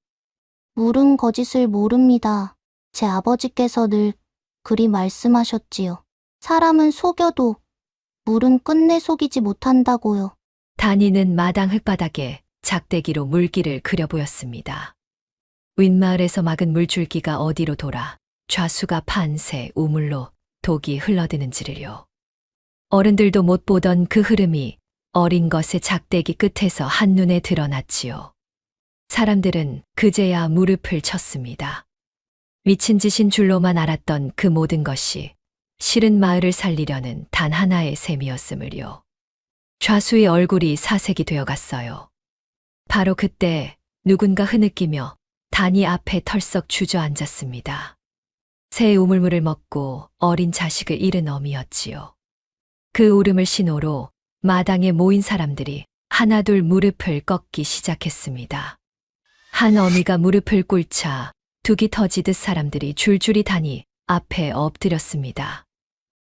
물은 거짓을 모릅니다. 제 아버지께서 늘 그리 말씀하셨지요. 사람은 속여도 물은 끝내 속이지 못한다고요. 다니는 마당 흙바닥에 작대기로 물길을 그려 보였습니다. 윗마을에서 막은 물줄기가 어디로 돌아 좌수가 판 새 우물로 독이 흘러드는지를요. 어른들도 못 보던 그 흐름이 어린 것의 작대기 끝에서 한눈에 드러났지요. 사람들은 그제야 무릎을 쳤습니다. 미친 짓인 줄로만 알았던 그 모든 것이 실은 마을을 살리려는 단 하나의 셈이었음을요. 좌수의 얼굴이 사색이 되어갔어요. 바로 그때 누군가 흐느끼며 다니 앞에 털썩 주저앉았습니다. 새 우물물을 먹고 어린 자식을 잃은 어미였지요. 그 울음을 신호로 마당에 모인 사람들이 하나둘 무릎을 꺾기 시작했습니다. 한 어미가 무릎을 꿇자 둑이 터지듯 사람들이 줄줄이 다니 앞에 엎드렸습니다.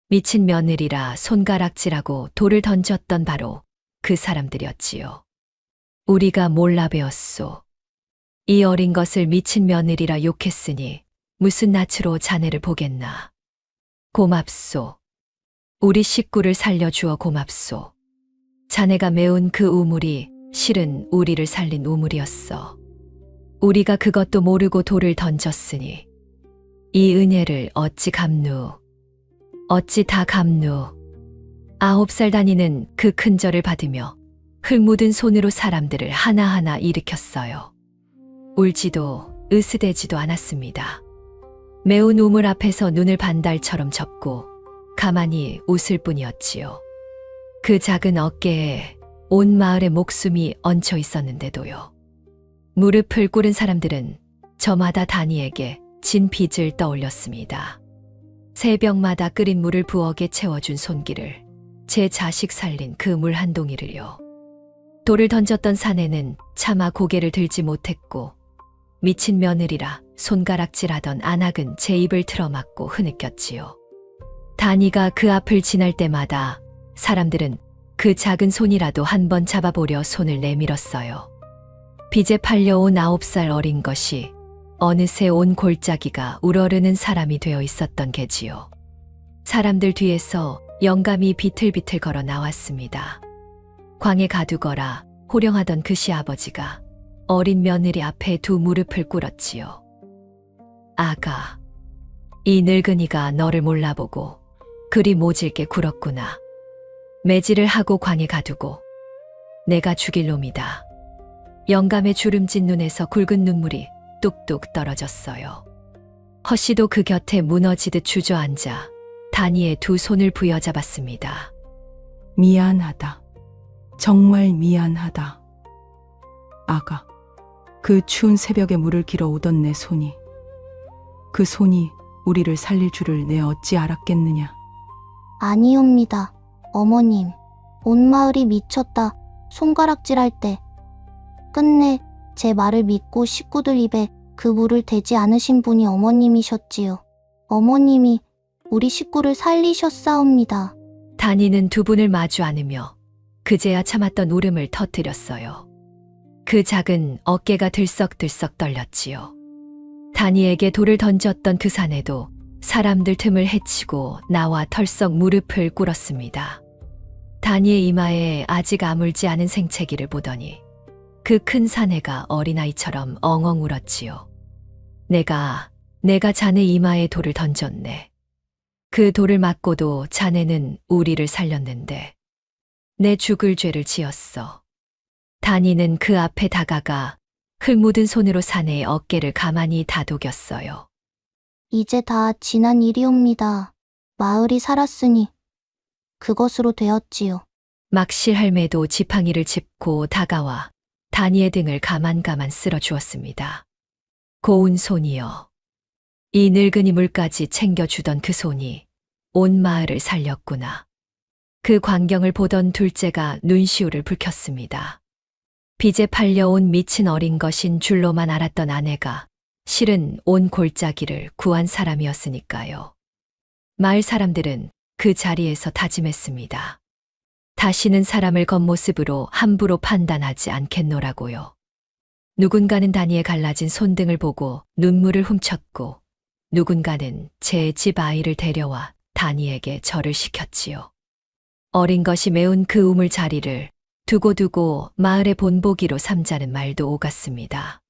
미친 며느리라 손가락질하고 돌을 던졌던 바로 그 사람들이었지요. 우리가 몰라 배웠소. 이 어린 것을 미친 며느리라 욕했으니 무슨 낯으로 자네를 보겠나. 고맙소. 우리 식구를 살려주어 고맙소. 자네가 메운 그 우물이 실은 우리를 살린 우물이었어. 우리가 그것도 모르고 돌을 던졌으니 이 은혜를 어찌 갚누. 어찌 다 갚누. 9살 다니는 그 큰절을 받으며 흙 묻은 손으로 사람들을 하나하나 일으켰어요. 울지도 으스대지도 않았습니다. 매운 우물 앞에서 눈을 반달처럼 접고 가만히 웃을 뿐이었지요. 그 작은 어깨에 온 마을의 목숨이 얹혀 있었는데도요. 무릎을 꿇은 사람들은 저마다 다니에게 진 빚을 떠올렸습니다. 새벽마다 끓인 물을 부엌에 채워준 손길을, 제 자식 살린 그 물 한 동이를요. 돌을 던졌던 사내는 차마 고개를 들지 못했고 미친 며느리라 손가락질하던 안악은 제 입을 틀어막고 흐느꼈지요. 다니가 그 앞을 지날 때마다 사람들은 그 작은 손이라도 한번 잡아보려 손을 내밀었어요. 빚에 팔려온 9살 어린 것이 어느새 온 골짜기가 우러르는 사람이 되어 있었던 게지요. 사람들 뒤에서 영감이 비틀비틀 걸어 나왔습니다. 광에 가두거라 호령하던 그 시아버지가 어린 며느리 앞에 두 무릎을 꿇었지요. 아가. 이 늙은이가 너를 몰라보고 그리 모질게 굴었구나. 매질을 하고 광에 가두고 내가 죽일 놈이다. 영감의 주름진 눈에서 굵은 눈물이 뚝뚝 떨어졌어요. 허씨도 그 곁에 무너지듯 주저앉아 다니의 두 손을 부여잡았습니다. 미안하다. 정말 미안하다. 아가, 그 추운 새벽에 물을 길어 오던 내 손이, 그 손이 우리를 살릴 줄을 내 어찌 알았겠느냐. 아니옵니다. 어머님, 온 마을이 미쳤다 손가락질할 때 끝내 제 말을 믿고 식구들 입에 그 물을 대지 않으신 분이 어머님이셨지요. 어머님이 우리 식구를 살리셨사옵니다. 다니는 두 분을 마주 안으며 그제야 참았던 울음을 터뜨렸어요. 그 작은 어깨가 들썩들썩 떨렸지요. 다니에게 돌을 던졌던 그 사내도 사람들 틈을 헤치고 나와 털썩 무릎을 꿇었습니다. 다니의 이마에 아직 아물지 않은 생채기를 보더니 그 큰 사내가 어린아이처럼 엉엉 울었지요. 내가 자네 이마에 돌을 던졌네. 그 돌을 맞고도 자네는 우리를 살렸는데 내 죽을 죄를 지었어. 다니는 그 앞에 다가가 흙 묻은 손으로 사내의 어깨를 가만히 다독였어요. 이제 다 지난 일이옵니다. 마을이 살았으니 그것으로 되었지요. 막실 할매도 지팡이를 짚고 다가와 다니의 등을 가만가만 쓸어주었습니다. 고운 손이여. 이 늙은이 물까지 챙겨주던 그 손이 온 마을을 살렸구나. 그 광경을 보던 둘째가 눈시울을 붉혔습니다. 빚에 팔려온 미친 어린 것인 줄로만 알았던 아내가 실은 온 골짜기를 구한 사람이었으니까요. 마을 사람들은 그 자리에서 다짐했습니다. 다시는 사람을 겉모습으로 함부로 판단하지 않겠노라고요. 누군가는 다니의 갈라진 손등을 보고 눈물을 훔쳤고 누군가는 제 집 아이를 데려와 다니에게 절을 시켰지요. 어린 것이 메운 그 우물 자리를 두고두고 마을의 본보기로 삼자는 말도 오갔습니다.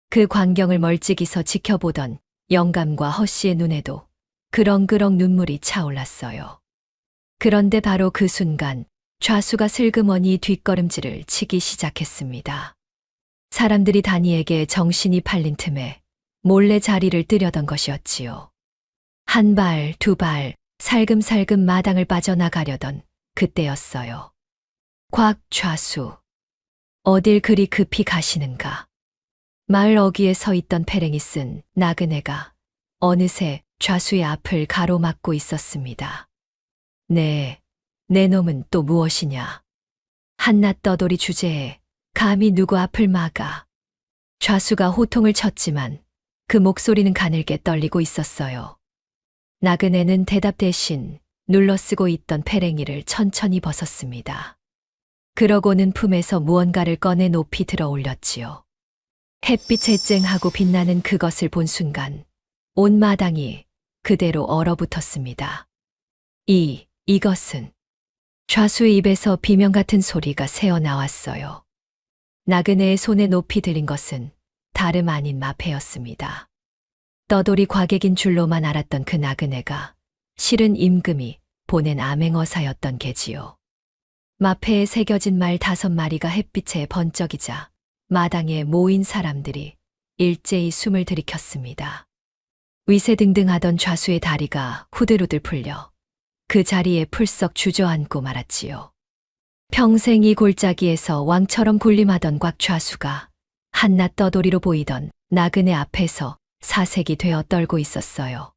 그 광경을 멀찍이서 지켜보던 영감과 허씨의 눈에도 그렁그렁 눈물이 차올랐어요. 그런데 바로 그 순간 좌수가 슬그머니 뒷걸음질을 치기 시작했습니다. 사람들이 다니에게 정신이 팔린 틈에 몰래 자리를 뜨려던 것이었지요. 한 발, 두 발, 살금살금 마당을 빠져나가려던 그때였어요. 곽 좌수. 어딜 그리 급히 가시는가. 마을 어귀에 서 있던 패랭이 쓴 나그네가 어느새 좌수의 앞을 가로막고 있었습니다. 내 놈은 또 무엇이냐. 한낱 떠돌이 주제에 감히 누구 앞을 막아. 좌수가 호통을 쳤지만 그 목소리는 가늘게 떨리고 있었어요. 나그네는 대답 대신 눌러쓰고 있던 패랭이를 천천히 벗었습니다. 그러고는 품에서 무언가를 꺼내 높이 들어 올렸지요. 햇빛에 쨍하고 빛나는 그것을 본 순간 온 마당이 그대로 얼어붙었습니다. 이것은 좌수의 입에서 비명 같은 소리가 새어 나왔어요. 나그네의 손에 높이 들린 것은 다름 아닌 마패였습니다. 떠돌이 과객인 줄로만 알았던 그 나그네가 실은 임금이 보낸 암행어사였던 게지요. 마패에 새겨진 말 5마리가 햇빛에 번쩍이자 마당에 모인 사람들이 일제히 숨을 들이켰습니다. 위세등등하던 좌수의 다리가 후들후들 풀려 그 자리에 풀썩 주저앉고 말았지요. 평생 이 골짜기에서 왕처럼 군림하던 곽좌수가 한낱 떠돌이로 보이던 나그네 앞에서 사색이 되어 떨고 있었어요.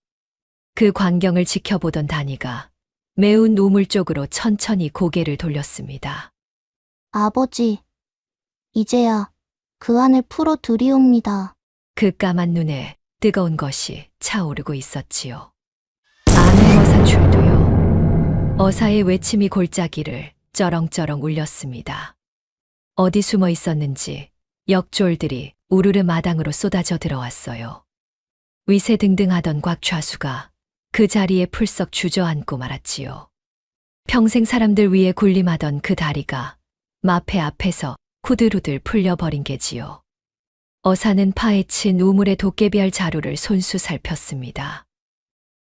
그 광경을 지켜보던 다니가 매운 우물 쪽으로 천천히 고개를 돌렸습니다. 아버지, 이제야 그 안을 풀어 드리옵니다. 그 까만 눈에 뜨거운 것이 차오르고 있었지요. 암행어사 출도요. 어사의 외침이 골짜기를 쩌렁쩌렁 울렸습니다. 어디 숨어 있었는지 역졸들이 우르르 마당으로 쏟아져 들어왔어요. 위세등등하던 곽좌수가 그 자리에 풀썩 주저앉고 말았지요. 평생 사람들 위에 군림하던 그 다리가 마패 앞에서 후들후들 풀려버린 게지요. 어사는 파헤친 우물의 도깨비알 자루를 손수 살폈습니다.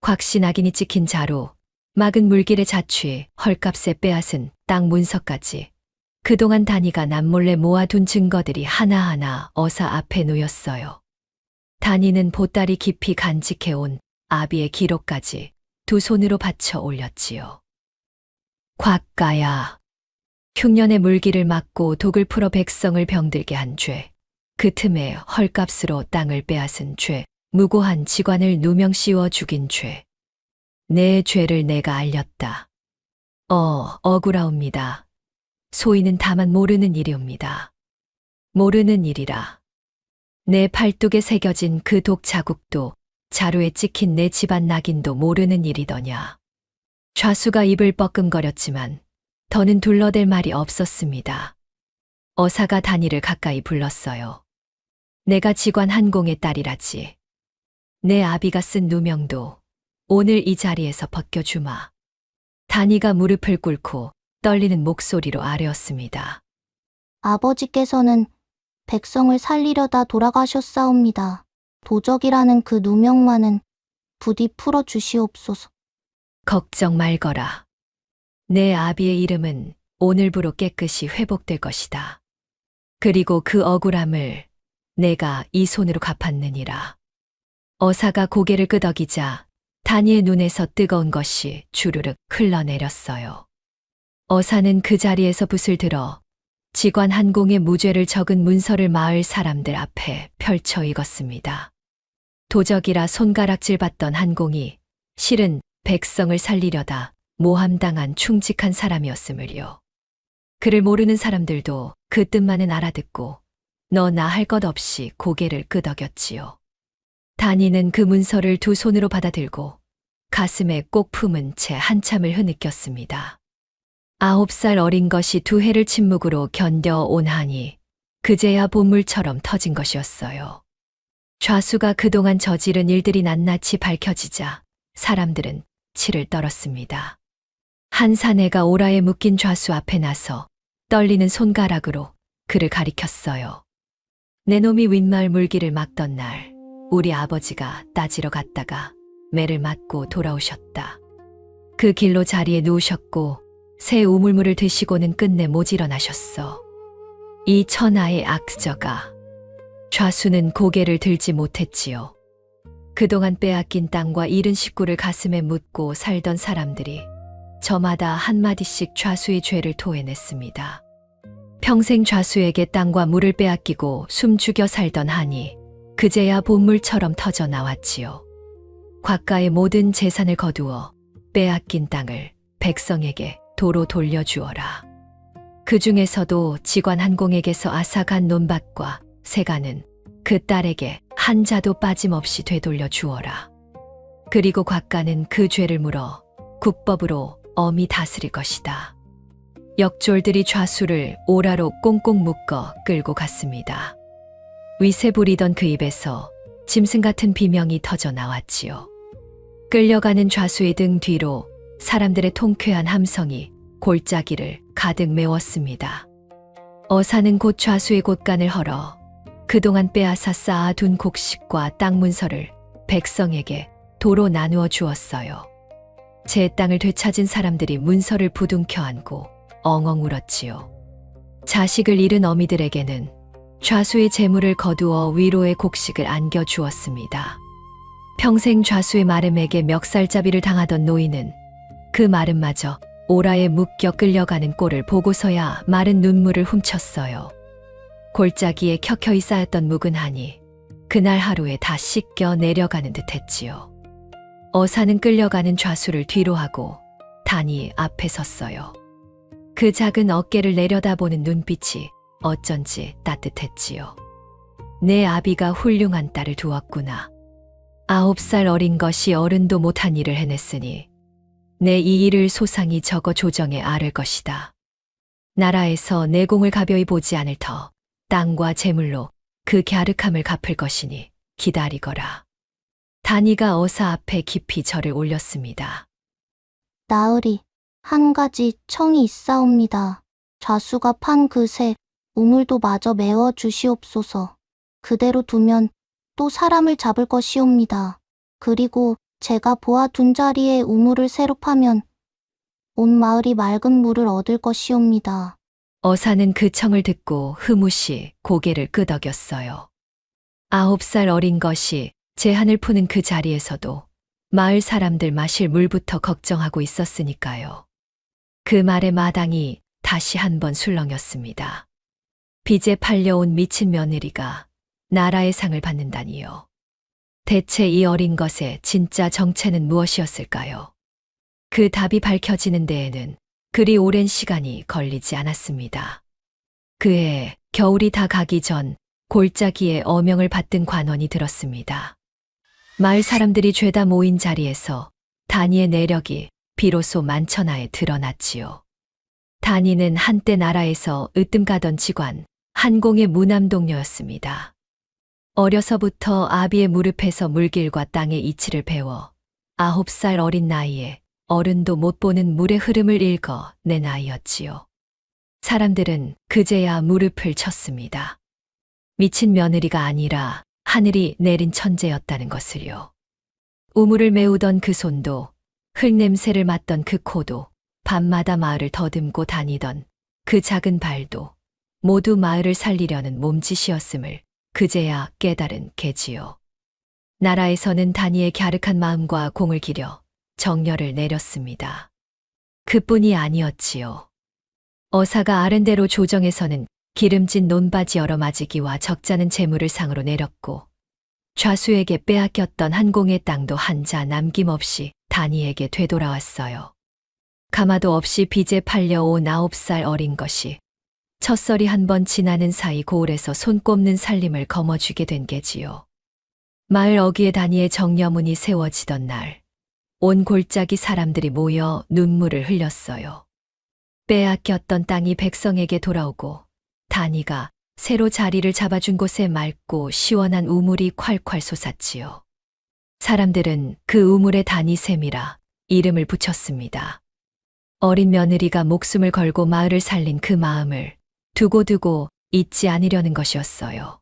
곽씨 낙인이 찍힌 자루, 막은 물길의 자취, 헐값에 빼앗은 땅 문서까지 그동안 단이가 남몰래 모아둔 증거들이 하나하나 어사 앞에 놓였어요. 단이는 보따리 깊이 간직해온 아비의 기록까지 두 손으로 받쳐 올렸지요. 곽가야, 흉년의 물기를 막고 독을 풀어 백성을 병들게 한 죄, 그 틈에 헐값으로 땅을 빼앗은 죄, 무고한 직관을 누명 씌워 죽인 죄. 내 죄를 내가 알렸다. 억울하옵니다. 소인은 다만 모르는 일이옵니다. 모르는 일이라. 내 팔뚝에 새겨진 그 독 자국도 자루에 찍힌 내 집안 낙인도 모르는 일이더냐. 좌수가 입을 뻐끔거렸지만 더는 둘러댈 말이 없었습니다. 어사가 단이를 가까이 불렀어요. 내가 직관 한공의 딸이라지. 내 아비가 쓴 누명도 오늘 이 자리에서 벗겨주마. 단이가 무릎을 꿇고 떨리는 목소리로 아뢰었습니다. 아버지께서는 백성을 살리려다 돌아가셨사옵니다. 도적이라는 그 누명만은 부디 풀어주시옵소서. 걱정 말거라. 내 아비의 이름은 오늘부로 깨끗이 회복될 것이다. 그리고 그 억울함을 내가 이 손으로 갚았느니라. 어사가 고개를 끄덕이자 단이의 눈에서 뜨거운 것이 주르륵 흘러내렸어요. 어사는 그 자리에서 붓을 들어 직관 한공의 무죄를 적은 문서를 마을 사람들 앞에 펼쳐 읽었습니다. 도적이라 손가락질 받던 한공이 실은 백성을 살리려다 모함당한 충직한 사람이었으므리요. 그를 모르는 사람들도 그 뜻만은 알아듣고 너나 할 것 없이 고개를 끄덕였지요. 단이는 그 문서를 두 손으로 받아들고 가슴에 꼭 품은 채 한참을 흐느꼈습니다. 9살 어린 것이 두 해를 침묵으로 견뎌온 한이 그제야 본물처럼 터진 것이었어요. 좌수가 그동안 저지른 일들이 낱낱이 밝혀지자 사람들은 치를 떨었습니다. 한 사내가 오라에 묶인 좌수 앞에 나서 떨리는 손가락으로 그를 가리켰어요. 내 놈이 윗마을 물길을 막던 날 우리 아버지가 따지러 갔다가 매를 맞고 돌아오셨다. 그 길로 자리에 누우셨고 새 우물물을 드시고는 끝내 모질어나셨어. 이 천하의 악저가. 좌수는 고개를 들지 못했지요. 그동안 빼앗긴 땅과 잃은 식구를 가슴에 묻고 살던 사람들이 저마다 한마디씩 좌수의 죄를 토해냈습니다. 평생 좌수에게 땅과 물을 빼앗기고 숨죽여 살던 한이 그제야 본물처럼 터져 나왔지요. 곽가의 모든 재산을 거두어 빼앗긴 땅을 백성에게 도로 돌려주어라. 그 중에서도 직관 한공에게서 앗아간 논밭과 세간은 그 딸에게 한 자도 빠짐없이 되돌려 주어라. 그리고 곽가는 그 죄를 물어 국법으로 엄히 다스릴 것이다. 역졸들이 좌수를 오라로 꽁꽁 묶어 끌고 갔습니다. 위세 부리던 그 입에서 짐승 같은 비명이 터져 나왔지요. 끌려가는 좌수의 등 뒤로 사람들의 통쾌한 함성이 골짜기를 가득 메웠습니다. 어사는 곧 좌수의 곳간을 헐어 그동안 빼앗아 쌓아둔 곡식과 땅 문서를 백성에게 도로 나누어 주었어요. 제 땅을 되찾은 사람들이 문서를 부둥켜 안고 엉엉 울었지요. 자식을 잃은 어미들에게는 좌수의 재물을 거두어 위로의 곡식을 안겨 주었습니다. 평생 좌수의 마름에게 멱살잡이를 당하던 노인은 그 마름마저 오라에 묶여 끌려가는 꼴을 보고서야 마른 눈물을 훔쳤어요. 골짜기에 켜켜이 쌓였던 묵은 한이 그날 하루에 다 씻겨 내려가는 듯 했지요. 어사는 끌려가는 좌수를 뒤로 하고 단이 앞에 섰어요. 그 작은 어깨를 내려다보는 눈빛이 어쩐지 따뜻했지요. 내 아비가 훌륭한 딸을 두었구나. 9살 어린 것이 어른도 못한 일을 해냈으니 내 이 일을 소상히 적어 조정에 아를 것이다. 나라에서 내 공을 가벼이 보지 않을 터 땅과 재물로 그 갸륵함을 갚을 것이니 기다리거라. 단이가 어사 앞에 깊이 절을 올렸습니다. 나으리, 한 가지 청이 있사옵니다. 좌수가 판 그 새 우물도 마저 메워 주시옵소서. 그대로 두면 또 사람을 잡을 것이옵니다. 그리고 제가 보아둔 자리에 우물을 새로 파면 온 마을이 맑은 물을 얻을 것이옵니다. 어사는 그 청을 듣고 흐뭇이 고개를 끄덕였어요. 9살 어린 것이 제한을 푸는 그 자리에서도 마을 사람들 마실 물부터 걱정하고 있었으니까요. 그 말에 마당이 다시 한번 술렁였습니다. 빚에 팔려온 미친 며느리가 나라의 상을 받는다니요. 대체 이 어린 것의 진짜 정체는 무엇이었을까요? 그 답이 밝혀지는 데에는 그리 오랜 시간이 걸리지 않았습니다. 그해 겨울이 다 가기 전 골짜기에 어명을 받든 관원이 들었습니다. 마을 사람들이 죄다 모인 자리에서 단이의 내력이 비로소 만천하에 드러났지요. 단이는 한때 나라에서 으뜸가던 직관, 한공의 무남동녀였습니다. 어려서부터 아비의 무릎에서 물길과 땅의 이치를 배워 9살 어린 나이에 어른도 못 보는 물의 흐름을 읽어 낸 아이였지요. 사람들은 그제야 무릎을 쳤습니다. 미친 며느리가 아니라 하늘이 내린 천재였다는 것을요. 우물을 메우던 그 손도, 흙냄새를 맡던 그 코도, 밤마다 마을을 더듬고 다니던 그 작은 발도 모두 마을을 살리려는 몸짓이었음을 그제야 깨달은 게지요. 나라에서는 단이의 갸륵한 마음과 공을 기려 정렬을 내렸습니다. 그뿐이 아니었지요. 어사가 아른대로 조정에서는 기름진 논바지 얼어맞이기와 적잖은 재물을 상으로 내렸고 좌수에게 빼앗겼던 한공의 땅도 한자 남김없이 단이에게 되돌아왔어요. 가마도 없이 빚에 팔려온 9살 어린 것이 첫설이 한 번 지나는 사이 고을에서 손 꼽는 살림을 거머쥐게 된 게지요. 마을 어귀에 단이의 정려문이 세워지던 날, 온 골짜기 사람들이 모여 눈물을 흘렸어요. 빼앗겼던 땅이 백성에게 돌아오고 단이가 새로 자리를 잡아준 곳에 맑고 시원한 우물이 콸콸 솟았지요. 사람들은 그 우물에 단이 샘이라 이름을 붙였습니다. 어린 며느리가 목숨을 걸고 마을을 살린 그 마음을 두고두고 잊지 않으려는 것이었어요.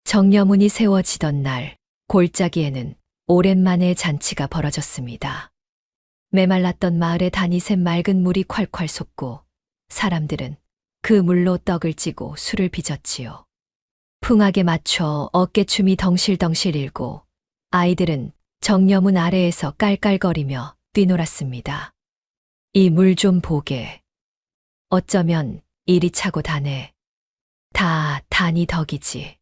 정려문이 세워지던 날 골짜기에는 오랜만에 잔치가 벌어졌습니다. 메말랐던 마을에 단이 샘 맑은 물이 콸콸 솟고 사람들은 그 물로 떡을 찌고 술을 빚었지요. 풍악에 맞춰 어깨춤이 덩실덩실 일고 아이들은 정려문 아래에서 깔깔거리며 뛰놀았습니다. 이 물 좀 보게. 어쩌면 이리 차고 다네. 다 단이 덕이지.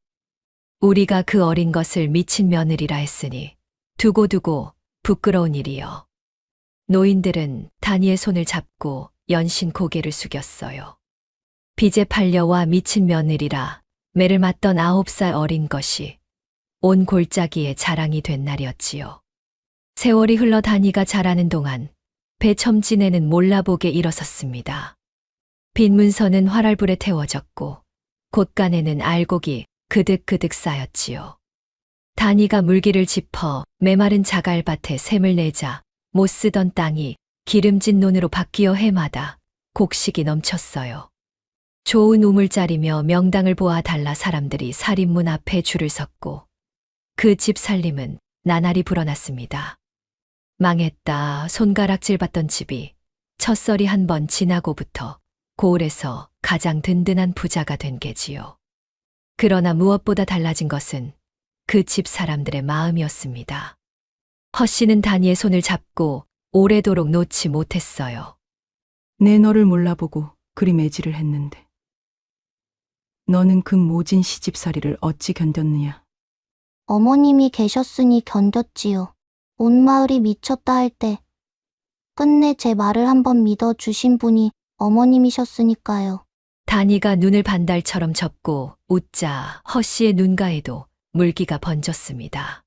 우리가 그 어린 것을 미친 며느리라 했으니 두고두고 부끄러운 일이여. 노인들은 단이의 손을 잡고 연신 고개를 숙였어요. 빚에 팔려와 미친 며느리라 매를 맞던 9살 어린 것이 온 골짜기에 자랑이 된 날이었지요. 세월이 흘러 단이가 자라는 동안 배첨지네는 몰라보게 일어섰습니다. 빈 문서는 활활불에 태워졌고 곳간에는 알곡이 그득그득 쌓였지요. 단이가 물기를 짚어 메마른 자갈밭에 샘을 내자 못 쓰던 땅이 기름진 논으로 바뀌어 해마다 곡식이 넘쳤어요. 좋은 우물자리며 명당을 보아 달라 사람들이 살인문 앞에 줄을 섰고 그 집 살림은 나날이 불어났습니다. 망했다 손가락질 받던 집이 첫설이 한 번 지나고부터 고을에서 가장 든든한 부자가 된 게지요. 그러나 무엇보다 달라진 것은 그 집 사람들의 마음이었습니다. 허씨는 단이의 손을 잡고 오래도록 놓지 못했어요. 내 너를 몰라보고 그리 매질을 했는데 너는 그 모진 시집살이를 어찌 견뎠느냐? 어머님이 계셨으니 견뎠지요. 온 마을이 미쳤다 할 때 끝내 제 말을 한번 믿어주신 분이 어머님이셨으니까요. 단이가 눈을 반달처럼 접고 웃자 허씨의 눈가에도 물기가 번졌습니다.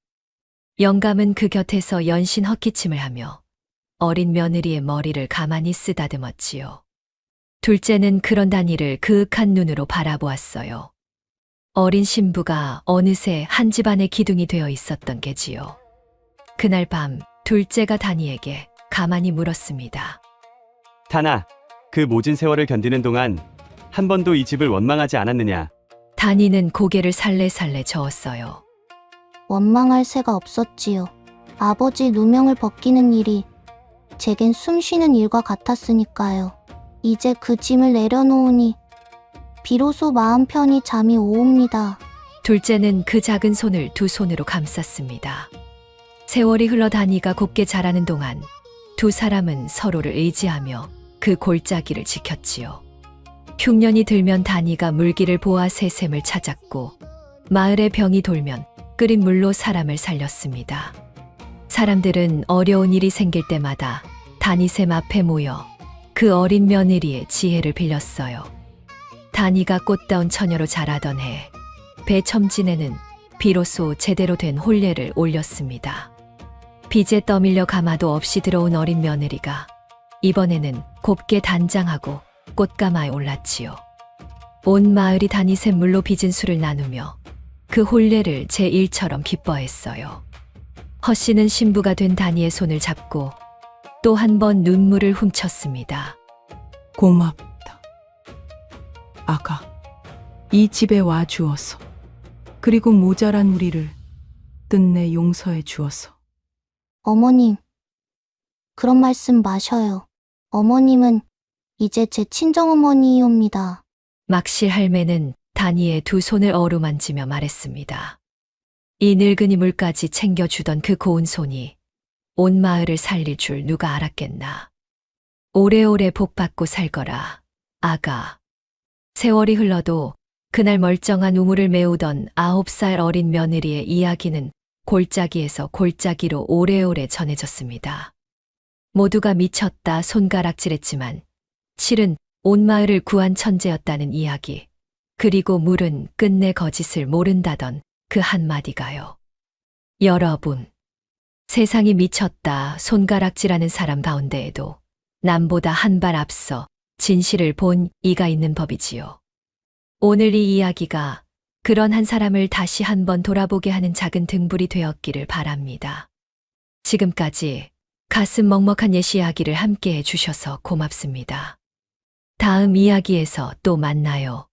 영감은 그 곁에서 연신 헛기침을 하며 어린 며느리의 머리를 가만히 쓰다듬었지요. 둘째는 그런 단이를 그윽한 눈으로 바라보았어요. 어린 신부가 어느새 한 집안의 기둥이 되어 있었던 게지요. 그날 밤 둘째가 단이에게 가만히 물었습니다. 단아, 그 모진 세월을 견디는 동안 한 번도 이 집을 원망하지 않았느냐? 다니는 고개를 살래살래 저었어요. 원망할 새가 없었지요. 아버지 누명을 벗기는 일이 제겐 숨쉬는 일과 같았으니까요. 이제 그 짐을 내려놓으니 비로소 마음 편히 잠이 오옵니다. 둘째는 그 작은 손을 두 손으로 감쌌습니다. 세월이 흘러 다니가 곱게 자라는 동안 두 사람은 서로를 의지하며 그 골짜기를 지켰지요. 흉년이 들면 다니가 물기를 보아 새샘을 찾았고 마을의 병이 돌면 끓인 물로 사람을 살렸습니다. 사람들은 어려운 일이 생길 때마다 다니샘 앞에 모여 그 어린 며느리의 지혜를 빌렸어요. 다니가 꽃다운 처녀로 자라던 해 배첨진에는 비로소 제대로 된 혼례를 올렸습니다. 빚에 떠밀려 가마도 없이 들어온 어린 며느리가 이번에는 곱게 단장하고 꽃가마에 올랐지요. 온 마을이 다니샘 물로 빚은 술을 나누며 그 혼례를 제1처럼 기뻐했어요. 허씨는 신부가 된 다니의 손을 잡고 또 한 번 눈물을 훔쳤습니다. 고맙다. 아가, 이 집에 와 주어서. 그리고 모자란 우리를 끝내 용서해 주어서. 어머님, 그런 말씀 마셔요. 어머님은 이제 제 친정어머니이옵니다. 막실 할매는 다니의 두 손을 어루만지며 말했습니다. 이 늙은이 물까지 챙겨주던 그 고운 손이 온 마을을 살릴 줄 누가 알았겠나. 오래오래 복받고 살거라, 아가. 세월이 흘러도 그날 멀쩡한 우물을 메우던 9살 어린 며느리의 이야기는 골짜기에서 골짜기로 오래오래 전해졌습니다. 모두가 미쳤다 손가락질했지만 실은 온 마을을 구한 천재였다는 이야기, 그리고 물은 끝내 거짓을 모른다던 그 한마디가요. 여러분, 세상이 미쳤다 손가락질하는 사람 가운데에도 남보다 한 발 앞서 진실을 본 이가 있는 법이지요. 오늘 이 이야기가 그런 한 사람을 다시 한번 돌아보게 하는 작은 등불이 되었기를 바랍니다. 지금까지 가슴 먹먹한 옛 이야기를 함께 해주셔서 고맙습니다. 다음 이야기에서 또 만나요.